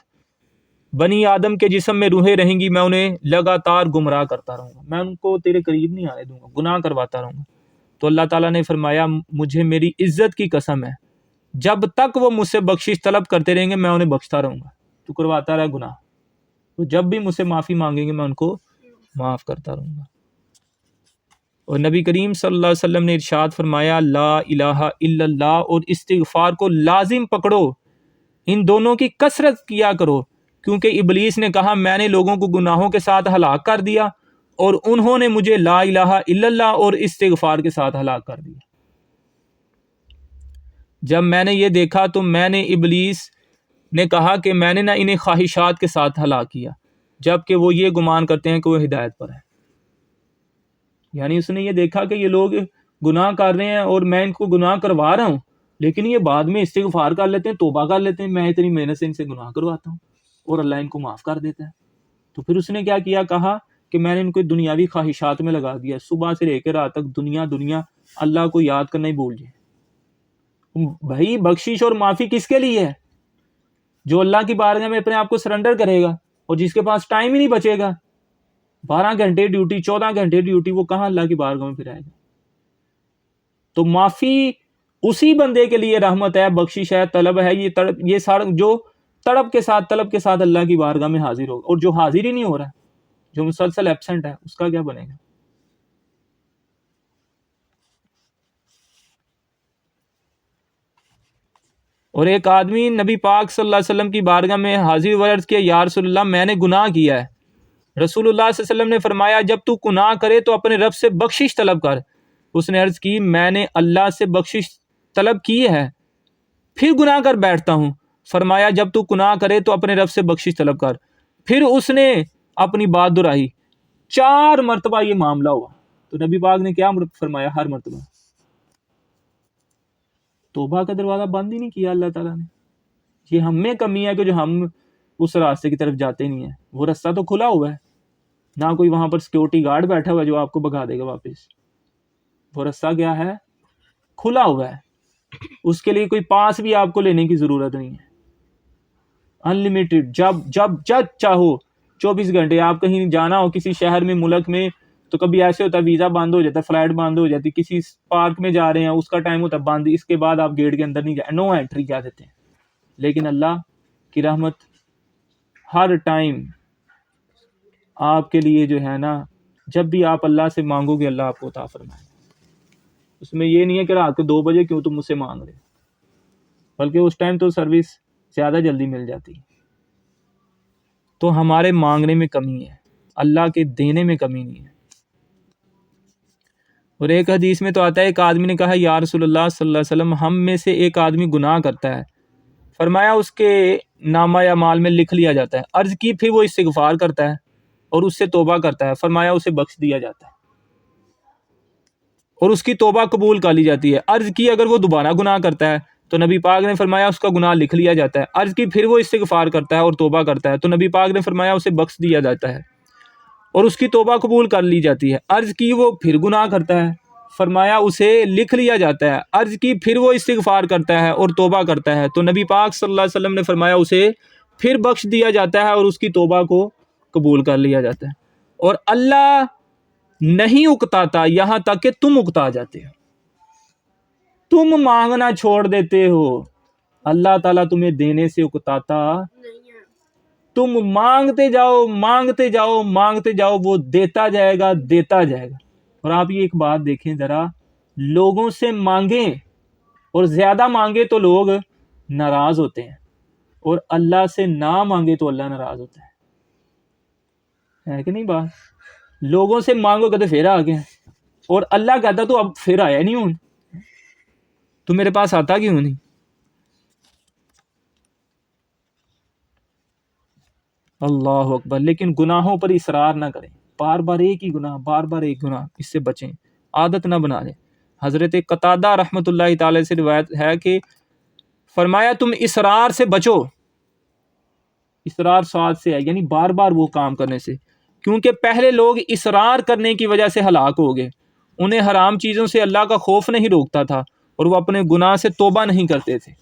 S2: بنی آدم کے جسم میں روحیں رہیں گی میں انہیں لگاتار گمراہ کرتا رہوں گا، میں ان کو تیرے قریب نہیں آنے دوں گا، گناہ کرواتا رہوں گا۔ تو اللہ تعالیٰ نے فرمایا مجھے میری عزت کی قسم ہے جب تک وہ مجھ سے بخشش طلب کرتے رہیں گے میں انہیں بخشتا رہوں گا، تو کرواتا رہا گناہ، تو جب بھی مجھ سے معافی مانگیں گے میں ان کو معاف کرتا رہوں گا۔ اور نبی کریم صلی اللہ علیہ وسلم نے ارشاد فرمایا لا الہ الا اللہ اور استغفار کو لازم پکڑو، ان دونوں کی کثرت کیا کرو، کیونکہ ابلیس نے کہا میں نے لوگوں کو گناہوں کے ساتھ ہلاک کر دیا اور انہوں نے مجھے لا الہ الا اللہ اور استغفار کے ساتھ ہلاک کر دیا۔ جب میں نے یہ دیکھا تو میں نے ابلیس نے کہا کہ میں نے نہ انہیں خواہشات کے ساتھ ہلاک کیا جبکہ وہ یہ گمان کرتے ہیں کہ وہ ہدایت پر ہے، یعنی اس نے یہ دیکھا کہ یہ لوگ گناہ کر رہے ہیں اور میں ان کو گناہ کروا رہا ہوں، لیکن یہ بعد میں استغفار کر لیتے ہیں، توبہ کر لیتے ہیں، میں اتنی محنت سے ان سے گناہ کرواتا ہوں اور اللہ ان کو معاف کر دیتا ہے۔ تو پھر اس نے کیا کیا، کہا کہ میں نے ان کو دنیاوی خواہشات میں لگا دیا، صبح سے لے کے رات تک دنیا دنیا، اللہ کو یاد کرنا ہی بھول جائے۔ بھائی بخشش اور معافی کس کے لیے ہے؟ جو اللہ کی بارگاہ میں اپنے آپ کو سرنڈر کرے گا اور جس کے پاس ٹائم ہی نہیں بچے گا، 12 گھنٹے ڈیوٹی 14 گھنٹے ڈیوٹی، وہ کہاں اللہ کی بارگاہ میں پھر آئے گا؟ تو معافی اسی بندے کے لیے رحمت ہے، بخشش ہے، طلب ہے، یہ سارا جو طلب کے ساتھ اللہ کی بارگاہ میں حاضر ہوگا، اور جو حاضر ہی نہیں ہو رہا ہے، جو مسلسل ایبسنٹ ہے، اس کا کیا بنے گا؟ اور ایک آدمی نبی پاک صلی اللہ علیہ وسلم کی بارگاہ میں حاضر ہوا، عرض کیا یا رسول اللہ میں نے گناہ کیا ہے۔ رسول اللہ صلی اللہ علیہ وسلم نے فرمایا جب تو گناہ کرے تو اپنے رب سے بخشش طلب کر۔ اس نے عرض کی میں نے اللہ سے بخشش طلب کی ہے پھر گناہ کر بیٹھتا ہوں۔ فرمایا جب تو گناہ کرے تو اپنے رب سے بخشش طلب کر۔ پھر اس نے اپنی بات دہرائی، 4 مرتبہ یہ معاملہ ہوا۔ تو نبی پاک نے کیا فرمایا؟ ہر مرتبہ توبہ کا دروازہ بند ہی نہیں کیا اللہ تعالیٰ نے۔ یہ ہم میں کمی ہے کہ جو ہم اس راستے کی طرف جاتے نہیں ہیں، وہ راستہ تو کھلا ہوا ہے، نہ کوئی وہاں پر سیکورٹی گارڈ بیٹھا ہوا ہے جو آپ کو بھگا دے گا واپس۔ وہ راستہ کیا ہے؟ کھلا ہوا ہے، اس کے لیے کوئی پاس بھی آپ کو لینے کی ضرورت نہیں ہے، انلمیٹڈ، جب چاہو 24 گھنٹے آپ کہیں جانا ہو کسی شہر میں، ملک میں، تو کبھی ایسے ہوتا ہے ویزا بند ہو جاتا ہے، فلائٹ بند ہو جاتی، کسی پارک میں جا رہے ہیں اس کا ٹائم ہوتا ہے بند، اس کے بعد آپ گیٹ کے اندر نہیں جائیں، نو انٹری کیا دیتے ہیں۔ لیکن اللہ کی رحمت ہر ٹائم آپ کے لیے جو ہے نا، جب بھی آپ اللہ سے مانگو گے اللہ آپ کو عطا فرمائے۔ اس میں یہ نہیں ہے کہ رات کو 2 بجے کیوں تم مجھ سے مانگ رہے، بلکہ اس ٹائم تو سروس زیادہ جلدی مل جاتی ہے۔ تو ہمارے مانگنے میں کمی ہے، اللہ کے دینے میں کمی نہیں ہے۔ اور ایک حدیث میں تو آتا ہے ایک آدمی نے کہا یا رسول اللہ صلی اللہ علیہ وسلم ہم میں سے ایک آدمی گناہ کرتا ہے، فرمایا اس کے نامہ یا مال میں لکھ لیا جاتا ہے۔ عرض کی پھر وہ استغفار کرتا ہے اور اس سے توبہ کرتا ہے، فرمایا اسے بخش دیا جاتا ہے اور اس کی توبہ قبول کر لی جاتی ہے۔ عرض کی اگر وہ دوبارہ گناہ کرتا ہے تو نبی پاک نے فرمایا اس کا گناہ لکھ لیا جاتا ہے۔ عرض کی پھر وہ استغفار کرتا ہے اور توبہ کرتا ہے تو نبی پاک نے فرمایا اسے بخش دیا جاتا ہے اور اس کی توبہ قبول کر لی جاتی ہے۔ عرض کی وہ پھر گناہ کرتا ہے، فرمایا اسے لکھ لیا جاتا ہے۔ عرض کی پھر وہ استغفار کرتا ہے اور توبہ کرتا ہے تو نبی پاک صلی اللہ علیہ وسلم نے فرمایا اسے پھر بخش دیا جاتا ہے اور اس کی توبہ کو قبول کر لیا جاتا ہے۔ اور اللہ نہیں اکتاتا یہاں تک کہ تم اکتا جاتے ہو، تم مانگنا چھوڑ دیتے ہو، اللہ تعالیٰ تمہیں دینے سے اکتاتا، تم مانگتے جاؤ مانگتے جاؤ مانگتے جاؤ، وہ دیتا جائے گا دیتا جائے گا۔ اور آپ یہ ایک بات دیکھیں ذرا، لوگوں سے مانگیں اور زیادہ مانگے تو لوگ ناراض ہوتے ہیں، اور اللہ سے نہ مانگے تو اللہ ناراض ہوتا ہے کہ نہیں بات؟ لوگوں سے مانگو کہتے پھر آ گیا، اور اللہ کہتا تو اب پھر آیا نہیں ہوں، تو میرے پاس آتا کیوں نہیں؟ اللہ اکبر۔ لیکن گناہوں پر اصرار نہ کریں، بار بار ایک ہی گناہ، بار بار ایک گناہ، اس سے بچیں، عادت نہ بنا لیں۔ حضرت قتادہ رحمۃ اللہ تعالی سے روایت ہے کہ فرمایا تم اصرار سے بچو، اصرار ساتھ سے ہے، یعنی بار بار وہ کام کرنے سے، کیونکہ پہلے لوگ اصرار کرنے کی وجہ سے ہلاک ہو گئے، انہیں حرام چیزوں سے اللہ کا خوف نہیں روکتا تھا اور وہ اپنے گناہ سے توبہ نہیں کرتے تھے،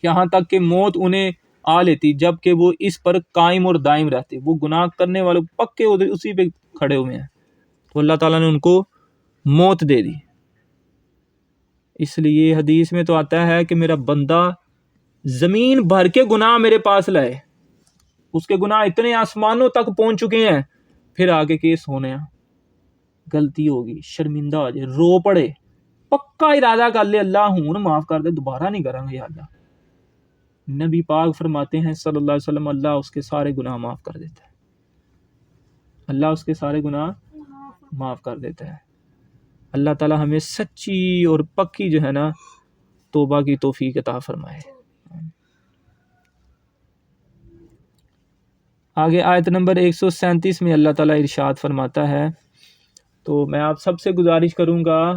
S2: یہاں تک کہ موت انہیں آ لیتی جب کہ وہ اس پر قائم اور دائم رہتے۔ وہ گناہ کرنے والوں پکے اسی پہ کھڑے ہوئے ہیں، تو اللہ تعالیٰ نے ان کو موت دے دی۔ اس لیے حدیث میں تو آتا ہے کہ میرا بندہ زمین بھر کے گناہ میرے پاس لائے، اس کے گناہ اتنے آسمانوں تک پہنچ چکے ہیں، پھر آگے کیس ہونے ہیں، غلطی ہوگی، شرمندہ ہو جائے، رو پڑے، پکا ارادہ کر لے اللہ ہوں معاف کر دے، دوبارہ نہیں کریں گے یا اللہ۔ نبی پاک فرماتے ہیں صلی اللہ علیہ وسلم، اللہ اس کے سارے گناہ معاف کر دیتا ہے، اللہ اس کے سارے گناہ معاف کر دیتا ہے۔ اللہ تعالی ہمیں سچی اور پکی جو ہے نا توبہ کی توفیق عطا فرمائے۔ آگے آیت نمبر 137 میں اللہ تعالیٰ ارشاد فرماتا ہے، تو میں آپ سب سے گزارش کروں گا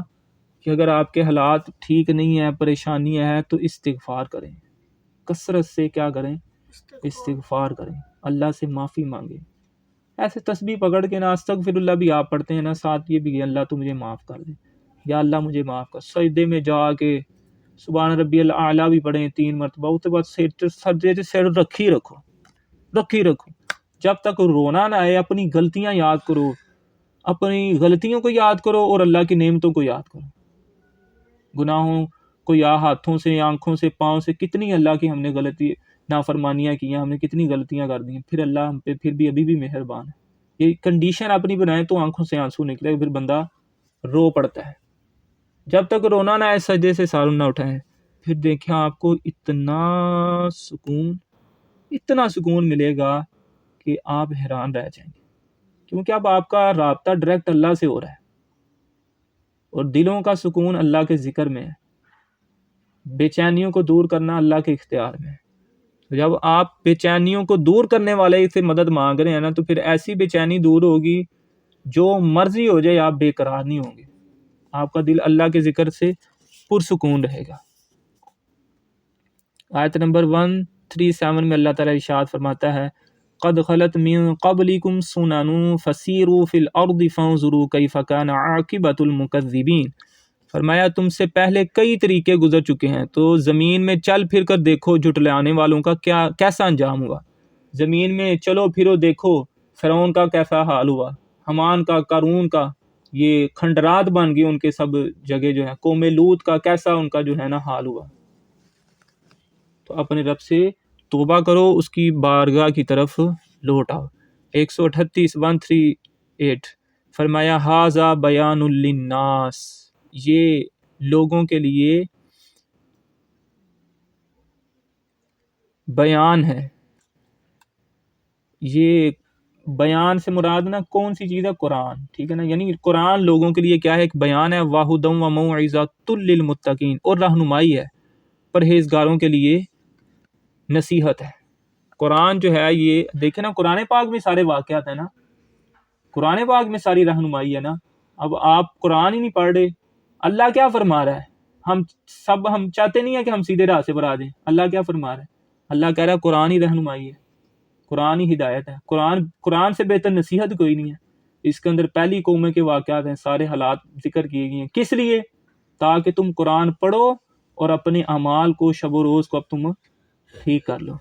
S2: کہ اگر آپ کے حالات ٹھیک نہیں ہیں، پریشانی ہے، تو استغفار کریں، کثرت سے کیا کریں؟ استغفار کریں، اللہ سے معافی مانگیں۔ ایسے تسبیح پکڑ کے نا استغفر اللہ بھی آپ پڑھتے ہیں نا، ساتھ یہ بھی کہ اللہ تو مجھے معاف کر دے، یا اللہ مجھے معاف کر، سجدے میں جا کے سبحان ربی الاعلیٰ بھی پڑھیں 3 مرتبہ، اس کے بعد سجدے سے سر رکھی رکھو، جب تک رونا نہ آئے اپنی غلطیاں یاد کرو، اپنی غلطیوں کو یاد کرو اور اللہ کی نعمتوں کو یاد کرو۔ گناہوں کو یا ہاتھوں سے، آنکھوں سے، پاؤں سے کتنی اللہ کی ہم نے غلطی نافرمانیاں کی ہیں، ہم نے کتنی غلطیاں کر دی ہیں، پھر اللہ ہم پہ پھر بھی ابھی بھی مہربان ہے۔ یہ کنڈیشن اپنی بنائیں تو آنکھوں سے آنسو نکلے، پھر بندہ رو پڑتا ہے۔ جب تک رونا نہ آئے سجدے سے سر نہ اٹھائیں، پھر دیکھیں آپ کو اتنا سکون ملے گا کہ آپ حیران رہ جائیں گے، کیونکہ اب آپ کا رابطہ ڈائریکٹ اللہ سے ہو رہا ہے، اور دلوں کا سکون اللہ کے ذکر میں ہے، بے چینیوں کو دور کرنا اللہ کے اختیار میں ہے۔ جب آپ بے چینیوں کو دور کرنے والے سے مدد مانگ رہے ہیں نا، تو پھر ایسی بے چینی دور ہوگی، جو مرضی ہو جائے آپ بے قرار نہیں ہوں گے، آپ کا دل اللہ کے ذکر سے پرسکون رہے گا۔ آیت نمبر 137 میں اللہ تعالیٰ ارشاد فرماتا ہے، قد خلت من قبلکم سنن فسیروا فی الارض فانظروا کیف کان عاقبۃ المکذبین۔ فرمایا تم سے پہلے کئی طریقے گزر چکے ہیں، تو زمین میں چل پھر کر دیکھو جھٹلانے والوں کا کیسا انجام ہوا۔ زمین میں چلو پھرو، دیکھو فرعون کا کیسا حال ہوا، حمان کا، قارون کا، یہ کھنڈرات بن گئے ان کے سب جگہ جو ہے، قوم لوط کا کیسا ان کا جو ہے نا حال ہوا۔ تو اپنے رب سے توبہ کرو، اس کی بارگاہ کی طرف لوٹ آؤ۔ 138 فرمایا ھذا بیان للناس، یہ لوگوں کے لیے بیان ہے۔ یہ بیان سے مراد نا کون سی چیز ہے؟ قرآن، ٹھیک ہے نا، یعنی قرآن لوگوں کے لیے کیا ہے؟ ایک بیان ہے، وَھُدًى وَمَوْعِظَةٌ لِّلْمُتَّقِينَ، اور رہنمائی ہے، پرہیزگاروں کے لیے نصیحت ہے۔ قرآن جو ہے یہ دیکھیں نا، قرآن پاک میں سارے واقعات ہیں نا، قرآن پاک میں ساری رہنمائی ہے نا۔ اب آپ قرآن ہی نہیں پڑھ رہے، اللہ کیا فرما رہا ہے؟ ہم چاہتے نہیں ہیں کہ ہم سیدھے راستے پر آ جائیں، اللہ کیا فرما رہا ہے؟ اللہ کہہ رہا ہے قرآن ہی رہنمائی ہے، قرآن ہی ہدایت ہے، قرآن سے بہتر نصیحت کوئی نہیں ہے۔ اس کے اندر پہلی قوموں کے واقعات ہیں، سارے حالات ذکر کیے گئے ہیں، کس لیے؟ تاکہ تم قرآن پڑھو اور اپنے اعمال کو، شب و روز کو اب تم ٹھیک کر لو،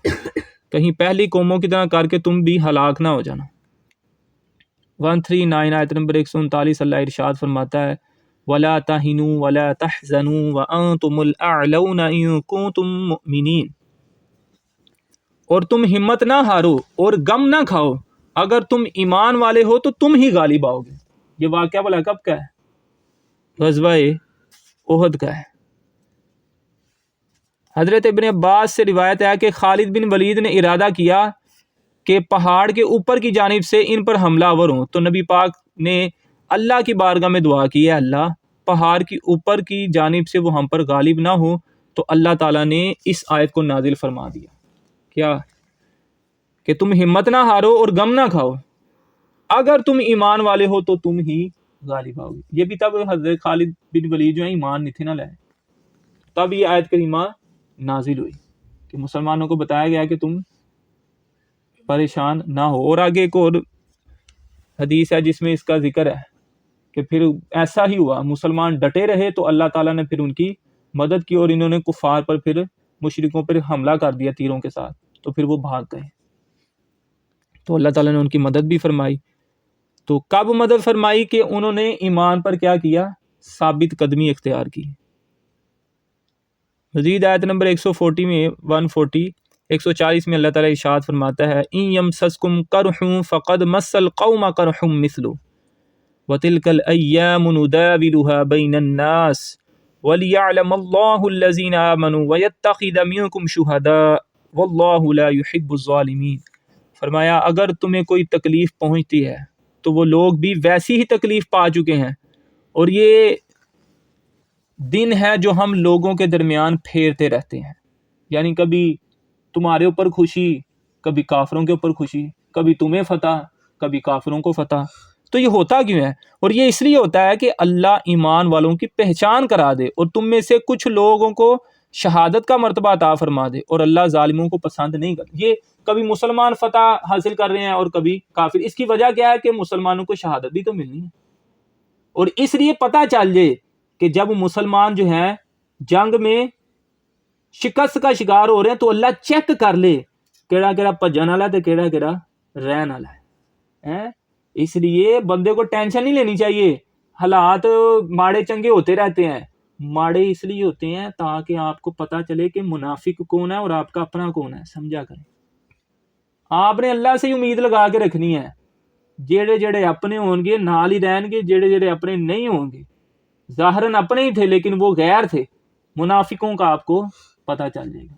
S2: کہیں پہلی قوموں کی طرح کر کے تم بھی ہلاک نہ ہو جانا۔ 139 آیت نمبر 139 اللہ ارشاد فرماتا ہے، وَلَا تَهِنُوا وَلَا تَحْزَنُوا وَأَنْتُمُ الْأَعْلَوْنَ إِن كُنتُم مُؤْمِنِينَ، اور تم ہمت نہ ہارو اور غم نہ کھاؤ، اگر تم ایمان والے ہو تو تم ہی غالب آؤ گے۔ یہ واقعہ بلا کب کا ہے؟ غزوہ احد کا ہے۔ حضرت ابن عباس سے روایت ہے کہ خالد بن ولید نے ارادہ کیا کہ پہاڑ کے اوپر کی جانب سے ان پر حملہ آور ہوں، تو نبی پاک نے اللہ کی بارگاہ میں دعا کی، ہے اللہ پہاڑ کی اوپر کی جانب سے وہ ہم پر غالب نہ ہو، تو اللہ تعالیٰ نے اس آیت کو نازل فرما دیا، کیا کہ تم ہمت نہ ہارو اور غم نہ کھاؤ، اگر تم ایمان والے ہو تو تم ہی غالب آؤ گے۔ یہ بھی تب حضرت خالد بن ولید جو ہے ایمان نہیں تھے نہ لائے، تب یہ آیت کریمہ نازل ہوئی کہ مسلمانوں کو بتایا گیا کہ تم پریشان نہ ہو۔ اور آگے ایک اور حدیث ہے جس میں اس کا ذکر ہے کہ پھر ایسا ہی ہوا، مسلمان ڈٹے رہے تو اللہ تعالیٰ نے پھر ان کی مدد کی، اور انہوں نے کفار پر پھر مشرکوں پر حملہ کر دیا تیروں کے ساتھ، تو پھر وہ بھاگ گئے، تو اللہ تعالیٰ نے ان کی مدد بھی فرمائی۔ تو کب مدد فرمائی؟ کہ انہوں نے ایمان پر کیا کیا؟ ثابت قدمی اختیار کی۔ مزید آیت نمبر 140 میں 140 میں اللہ تعالیٰ ارشاد فرماتا ہے ان یمسسکم قرح فقد مس القوم قرح مثلہ وتلک الایام نداولها بین الناس ولیعلم اللہ الذین آمنوا ویتخذ منکم شہداء واللہ لا یحب الظالمین۔ فرمایا اگر تمہیں کوئی تکلیف پہنچتی ہے تو وہ لوگ بھی ویسی ہی تکلیف پا چکے ہیں، اور یہ دن ہے جو ہم لوگوں کے درمیان پھیرتے رہتے ہیں، یعنی کبھی تمہارے اوپر خوشی، کبھی کافروں کے اوپر خوشی، کبھی تمہیں فتح، کبھی کافروں کو فتح۔ تو یہ ہوتا کیوں ہے؟ اور یہ اس لیے ہوتا ہے کہ اللہ ایمان والوں کی پہچان کرا دے اور تم میں سے کچھ لوگوں کو شہادت کا مرتبہ عطا فرما دے، اور اللہ ظالموں کو پسند نہیں کرتا۔ یہ کبھی مسلمان فتح حاصل کر رہے ہیں اور کبھی کافر۔ اس کی وجہ کیا ہے؟ کہ مسلمانوں کو شہادت بھی تو ملنی ہے، اور اس لیے پتہ چل جائے کہ جب مسلمان جو ہیں جنگ میں شکست کا شکار ہو رہے ہیں تو اللہ چیک کر لے کیڑا کیڑا بھجن والا تے کیڑا کیڑا رہن والا ہے۔ اس لیے بندے کو ٹینشن نہیں لینی چاہیے، حالات ماڑے چنگے ہوتے رہتے ہیں، ماڑے اس لیے ہوتے ہیں تاکہ آپ کو پتہ چلے کہ منافق کون ہے اور آپ کا اپنا کون ہے، سمجھا کریں۔ آپ نے اللہ سے امید لگا کے رکھنی ہے، جڑے جڑے اپنے ہوں گے نال ہی رہن گے، جڑے جڑے اپنے نہیں ہوں گے ظاہراً اپنے ہی تھے لیکن وہ غیر تھے، منافقوں کا آپ کو پتہ چل جائے گا۔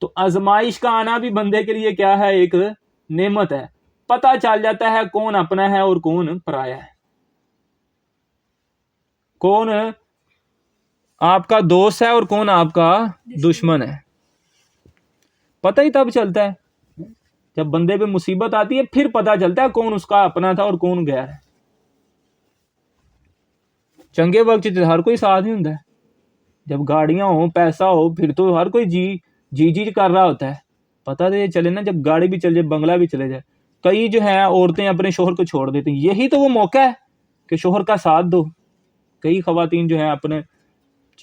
S2: تو آزمائش کا آنا بھی بندے کے لیے کیا ہے؟ ایک نعمت ہے، پتہ چل جاتا ہے کون اپنا ہے اور کون پرایا ہے، کون آپ کا دوست ہے اور کون آپ کا دشمن ہے۔ پتہ ہی تب چلتا ہے جب بندے پہ مصیبت آتی ہے، پھر پتہ چلتا ہے کون اس کا اپنا تھا اور کون غیر ہے۔ چنگے وقت ہر کوئی ساتھ ہی ہوتا ہے، جب گاڑیاں ہوں پیسہ ہو پھر تو ہر کوئی جی کر رہا ہوتا ہے۔ پتہ تو یہ چلے نا جب گاڑی بھی چل جائے، بنگلہ بھی چلے جائے۔ کئی جو ہیں عورتیں اپنے شوہر کو چھوڑ دیتی ہیں، یہی تو وہ موقع ہے کہ شوہر کا ساتھ دو۔ کئی خواتین جو ہیں اپنے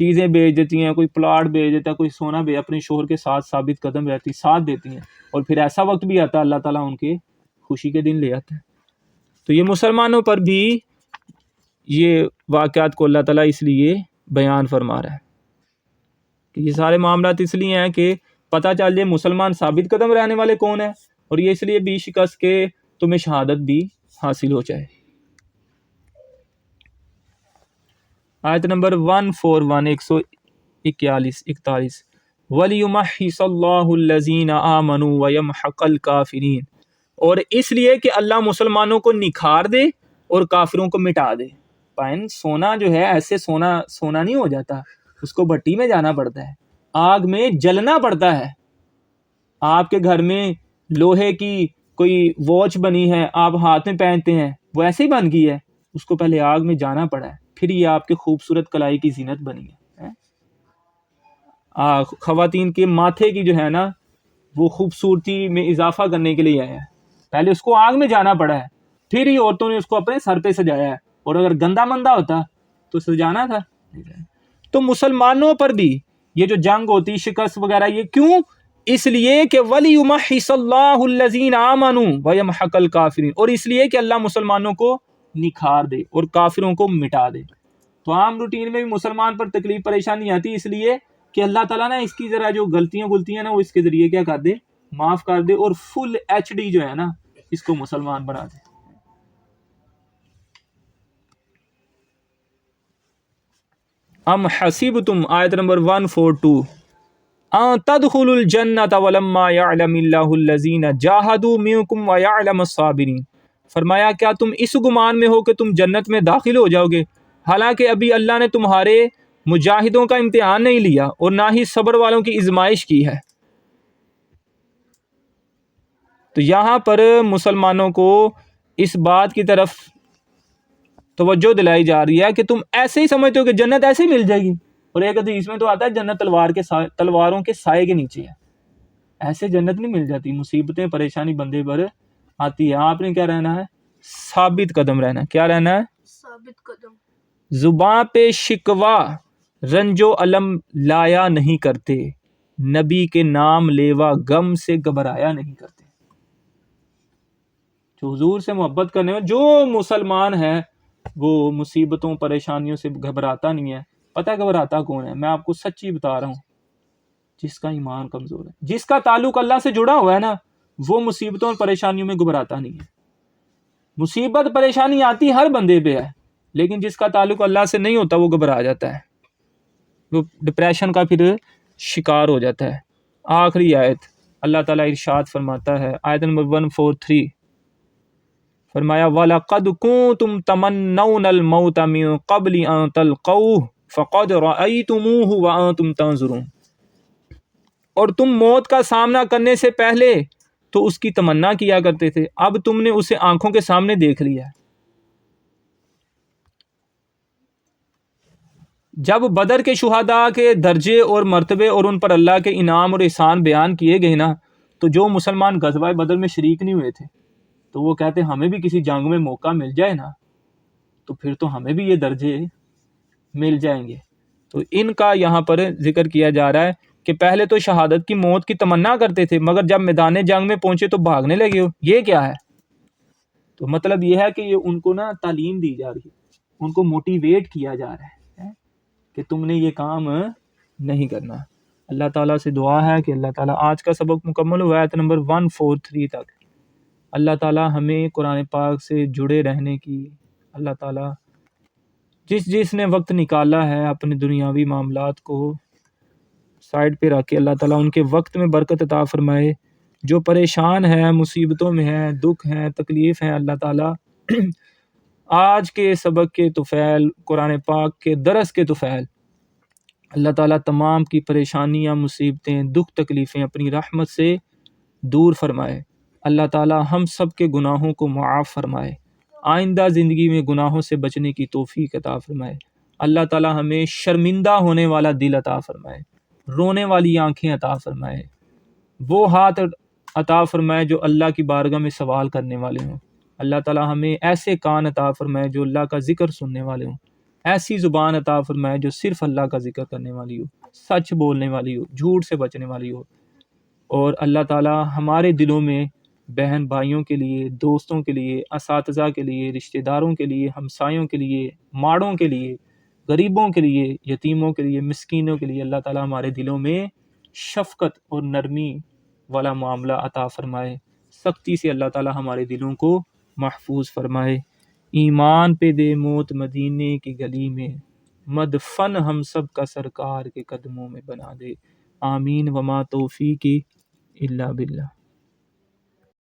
S2: چیزیں بیچ دیتی ہیں، کوئی پلاٹ بیچ دیتا ہے، کوئی سونا بیچ، اپنے شوہر کے ساتھ ثابت قدم رہتی، ساتھ دیتی ہیں، اور پھر ایسا وقت بھی آتا ہے اللہ تعالیٰ ان کے خوشی کے دن لے آتا ہے۔ تو یہ مسلمانوں پر بھی یہ واقعات کو اللہ تعالیٰ اس لیے بیان فرما رہا ہے کہ یہ سارے معاملات اس لیے ہیں کہ پتہ چل جائے مسلمان ثابت قدم رہنے والے کون ہیں، اور یہ اس لیے بھی شکست کے تمہیں شہادت بھی حاصل ہو جائے۔ آیت نمبر 141 141 وَلِيُمَحِّصَ اللَّهُ الَّذِينَ آمَنُوا وَيَمْحَقَ الْكَافِرِينَ، اور اس لیے کہ اللہ مسلمانوں کو نکھار دے اور کافروں کو مٹا دے۔ پائن سونا جو ہے ایسے سونا نہیں ہو جاتا، اس کو بھٹی میں جانا پڑتا ہے، آگ میں جلنا پڑتا ہے۔ آپ کے گھر میں لوہے کی کوئی واچ بنی ہے، آپ ہاتھ میں پہنتے ہیں، وہ ایسے ہی بن گئی ہے، اس کو پہلے آگ میں جانا پڑا ہے، پھر یہ آپ کے خوبصورت کلائی کی زینت بنی ہے۔ خواتین کے ماتھے کی جو ہے نا وہ خوبصورتی میں اضافہ کرنے کے لیے آیا ہے، پہلے اس کو آگ میں جانا پڑا ہے، پھر ہی عورتوں نے اس کو اپنے سر پہ سجایا ہے، اور اگر گندا مندہ ہوتا تو سجانا تھا۔ تو مسلمانوں پر بھی یہ جو جنگ ہوتی، شکست وغیرہ، یہ کیوں؟ اس لیے کہ وَلِيُمَحِّصَ اللَّهُ الَّذِينَ آمَنُوا وَيَمْحَقَ الْكَافِرِينَ، اور اس لیے کہ اللہ مسلمانوں کو نکھار دے اور کافروں کو مٹا دے۔ تو عام روٹین میں بھی مسلمان پر تکلیف پریشانی آتی اس لیے کہ اللہ تعالیٰ نا اس کی ذرا جو غلطیاں نا وہ اس کے ذریعے کیا کر دے، معاف کر دے، اور فل HD جو ہے نا اس کو مسلمان بنا دے۔ ام حسبتم آیت نمبر 142 ان تدخلوا الجنة ولما يعلم الله الذين جاهدوا منكم ويعلم الصابرين، فرمایا کیا تم اس گمان میں ہو کہ تم جنت میں داخل ہو جاؤ گے حالانکہ ابھی اللہ نے تمہارے مجاہدوں کا امتحان نہیں لیا اور نہ ہی صبر والوں کی آزمائش کی ہے۔ تو یہاں پر مسلمانوں کو اس بات کی طرف توجہ دلائی جا رہی ہے کہ تم ایسے ہی سمجھتے ہو کہ جنت ایسے ہی مل جائے گی، اور ایک حدیث میں تو آتا ہے جنت تلواروں کے سائے کے نیچے ہے۔ ایسے جنت نہیں مل جاتی، مصیبتیں پریشانی بندے پر آتی ہے، آپ نے کیا رہنا ہے؟ ثابت قدم رہنا ہے۔ کیا رہنا ہے؟
S3: ثابت قدم۔
S2: زباں پہ شکوا رنج و علم لایا نہیں کرتے، نبی کے نام لیوا غم سے گھبرایا نہیں کرتے۔ جو حضور سے محبت کرنے والے جو مسلمان ہے وہ مصیبتوں پریشانیوں سے گھبراتا نہیں ہے۔ پتہ گھبراتا کون ہے؟ میں آپ کو سچی بتا رہا ہوں، جس کا ایمان کمزور ہے، جس کا تعلق اللہ سے جڑا ہوا ہے نا، وہ مصیبتوں اور پریشانیوں میں گھبراتا نہیں ہے۔ مصیبت پریشانی آتی ہر بندے پہ ہے، لیکن جس کا تعلق اللہ سے نہیں ہوتا وہ گھبرا جاتا ہے، وہ ڈپریشن کا پھر شکار ہو جاتا ہے۔ آخری آیت اللہ تعالیٰ ارشاد فرماتا ہے، آیت نمبر 143، فرمایا وَلَقَدْ كُنْتُمْ تَمَنَّوْنَ الْمَوْتَ مِنْ قَبْلِ أَنْ تَلْقَوْهُ فَقَدْ رَأَيْتُمُوهُ وَأَنْتُمْ تَنْظُرُونَ، اور تم موت کا سامنا کرنے سے پہلے تو اس کی تمنا کیا کرتے تھے، اب تم نے اسے آنکھوں کے سامنے دیکھ لیا۔ جب بدر کے شہداء کے درجے اور مرتبے اور ان پر اللہ کے انعام اور احسان بیان کیے گئے نا، تو جو مسلمان غزوہ بدر میں شریک نہیں ہوئے تھے تو وہ کہتے ہمیں بھی کسی جنگ میں موقع مل جائے نا تو پھر تو ہمیں بھی یہ درجے مل جائیں گے۔ تو ان کا یہاں پر ذکر کیا جا رہا ہے کہ پہلے تو شہادت کی موت کی تمنا کرتے تھے، مگر جب میدان جنگ میں پہنچے تو بھاگنے لگے ہو۔ یہ کیا ہے؟ تو مطلب یہ ہے کہ یہ ان کو نا تعلیم دی جا رہی ہے، ان کو موٹیویٹ کیا جا رہا ہے کہ تم نے یہ کام نہیں کرنا۔ اللہ تعالیٰ سے دعا ہے کہ اللہ تعالیٰ، آج کا سبق مکمل ہوا ہے آیت نمبر 143 تک۔ اللہ تعالیٰ ہمیں قرآن پاک سے جڑے رہنے کی، اللہ تعالیٰ جس نے وقت نکالا ہے اپنے دنیاوی معاملات کو سائڈ پہ رکھ کے، اللہ تعالیٰ ان کے وقت میں برکت عطا فرمائے۔ جو پریشان ہے، مصیبتوں میں ہے، دکھ ہیں، تکلیف ہیں، اللہ تعالیٰ آج کے سبق کے طفیل، قرآن پاک کے درس کے طفیل، اللہ تعالیٰ تمام کی پریشانیاں، مصیبتیں، دکھ، تکلیفیں اپنی رحمت سے دور فرمائے۔ اللہ تعالیٰ ہم سب کے گناہوں کو معاف فرمائے، آئندہ زندگی میں گناہوں سے بچنے کی توفیق عطا فرمائے۔ اللہ تعالیٰ ہمیں شرمندہ ہونے والا دل عطا فرمائے، رونے والی آنکھیں عطا فرمائے، وہ ہاتھ عطا فرمائے جو اللہ کی بارگاہ میں سوال کرنے والے ہوں۔ اللہ تعالیٰ ہمیں ایسے کان عطا فرمائے جو اللہ کا ذکر سننے والے ہوں، ایسی زبان عطا فرمائے جو صرف اللہ کا ذکر کرنے والی ہو، سچ بولنے والی ہو، جھوٹ سے بچنے والی ہو۔ اور اللہ تعالیٰ ہمارے دلوں میں بہن بھائیوں کے لیے، دوستوں کے لیے، اساتذہ کے لیے، رشتہ داروں کے لیے، ہمسایوں کے لیے، ماڑوں کے لیے، غریبوں کے لیے، یتیموں کے لیے، مسکینوں کے لیے، اللہ تعالیٰ ہمارے دلوں میں شفقت اور نرمی والا معاملہ عطا فرمائے۔ سختی سے اللہ تعالیٰ ہمارے دلوں کو محفوظ فرمائے۔ ایمان پہ دے موت مدینے کی گلی میں، مدفن ہم سب کا سرکار کے قدموں میں بنا دے۔ آمین وما توفیقی الا باللہ۔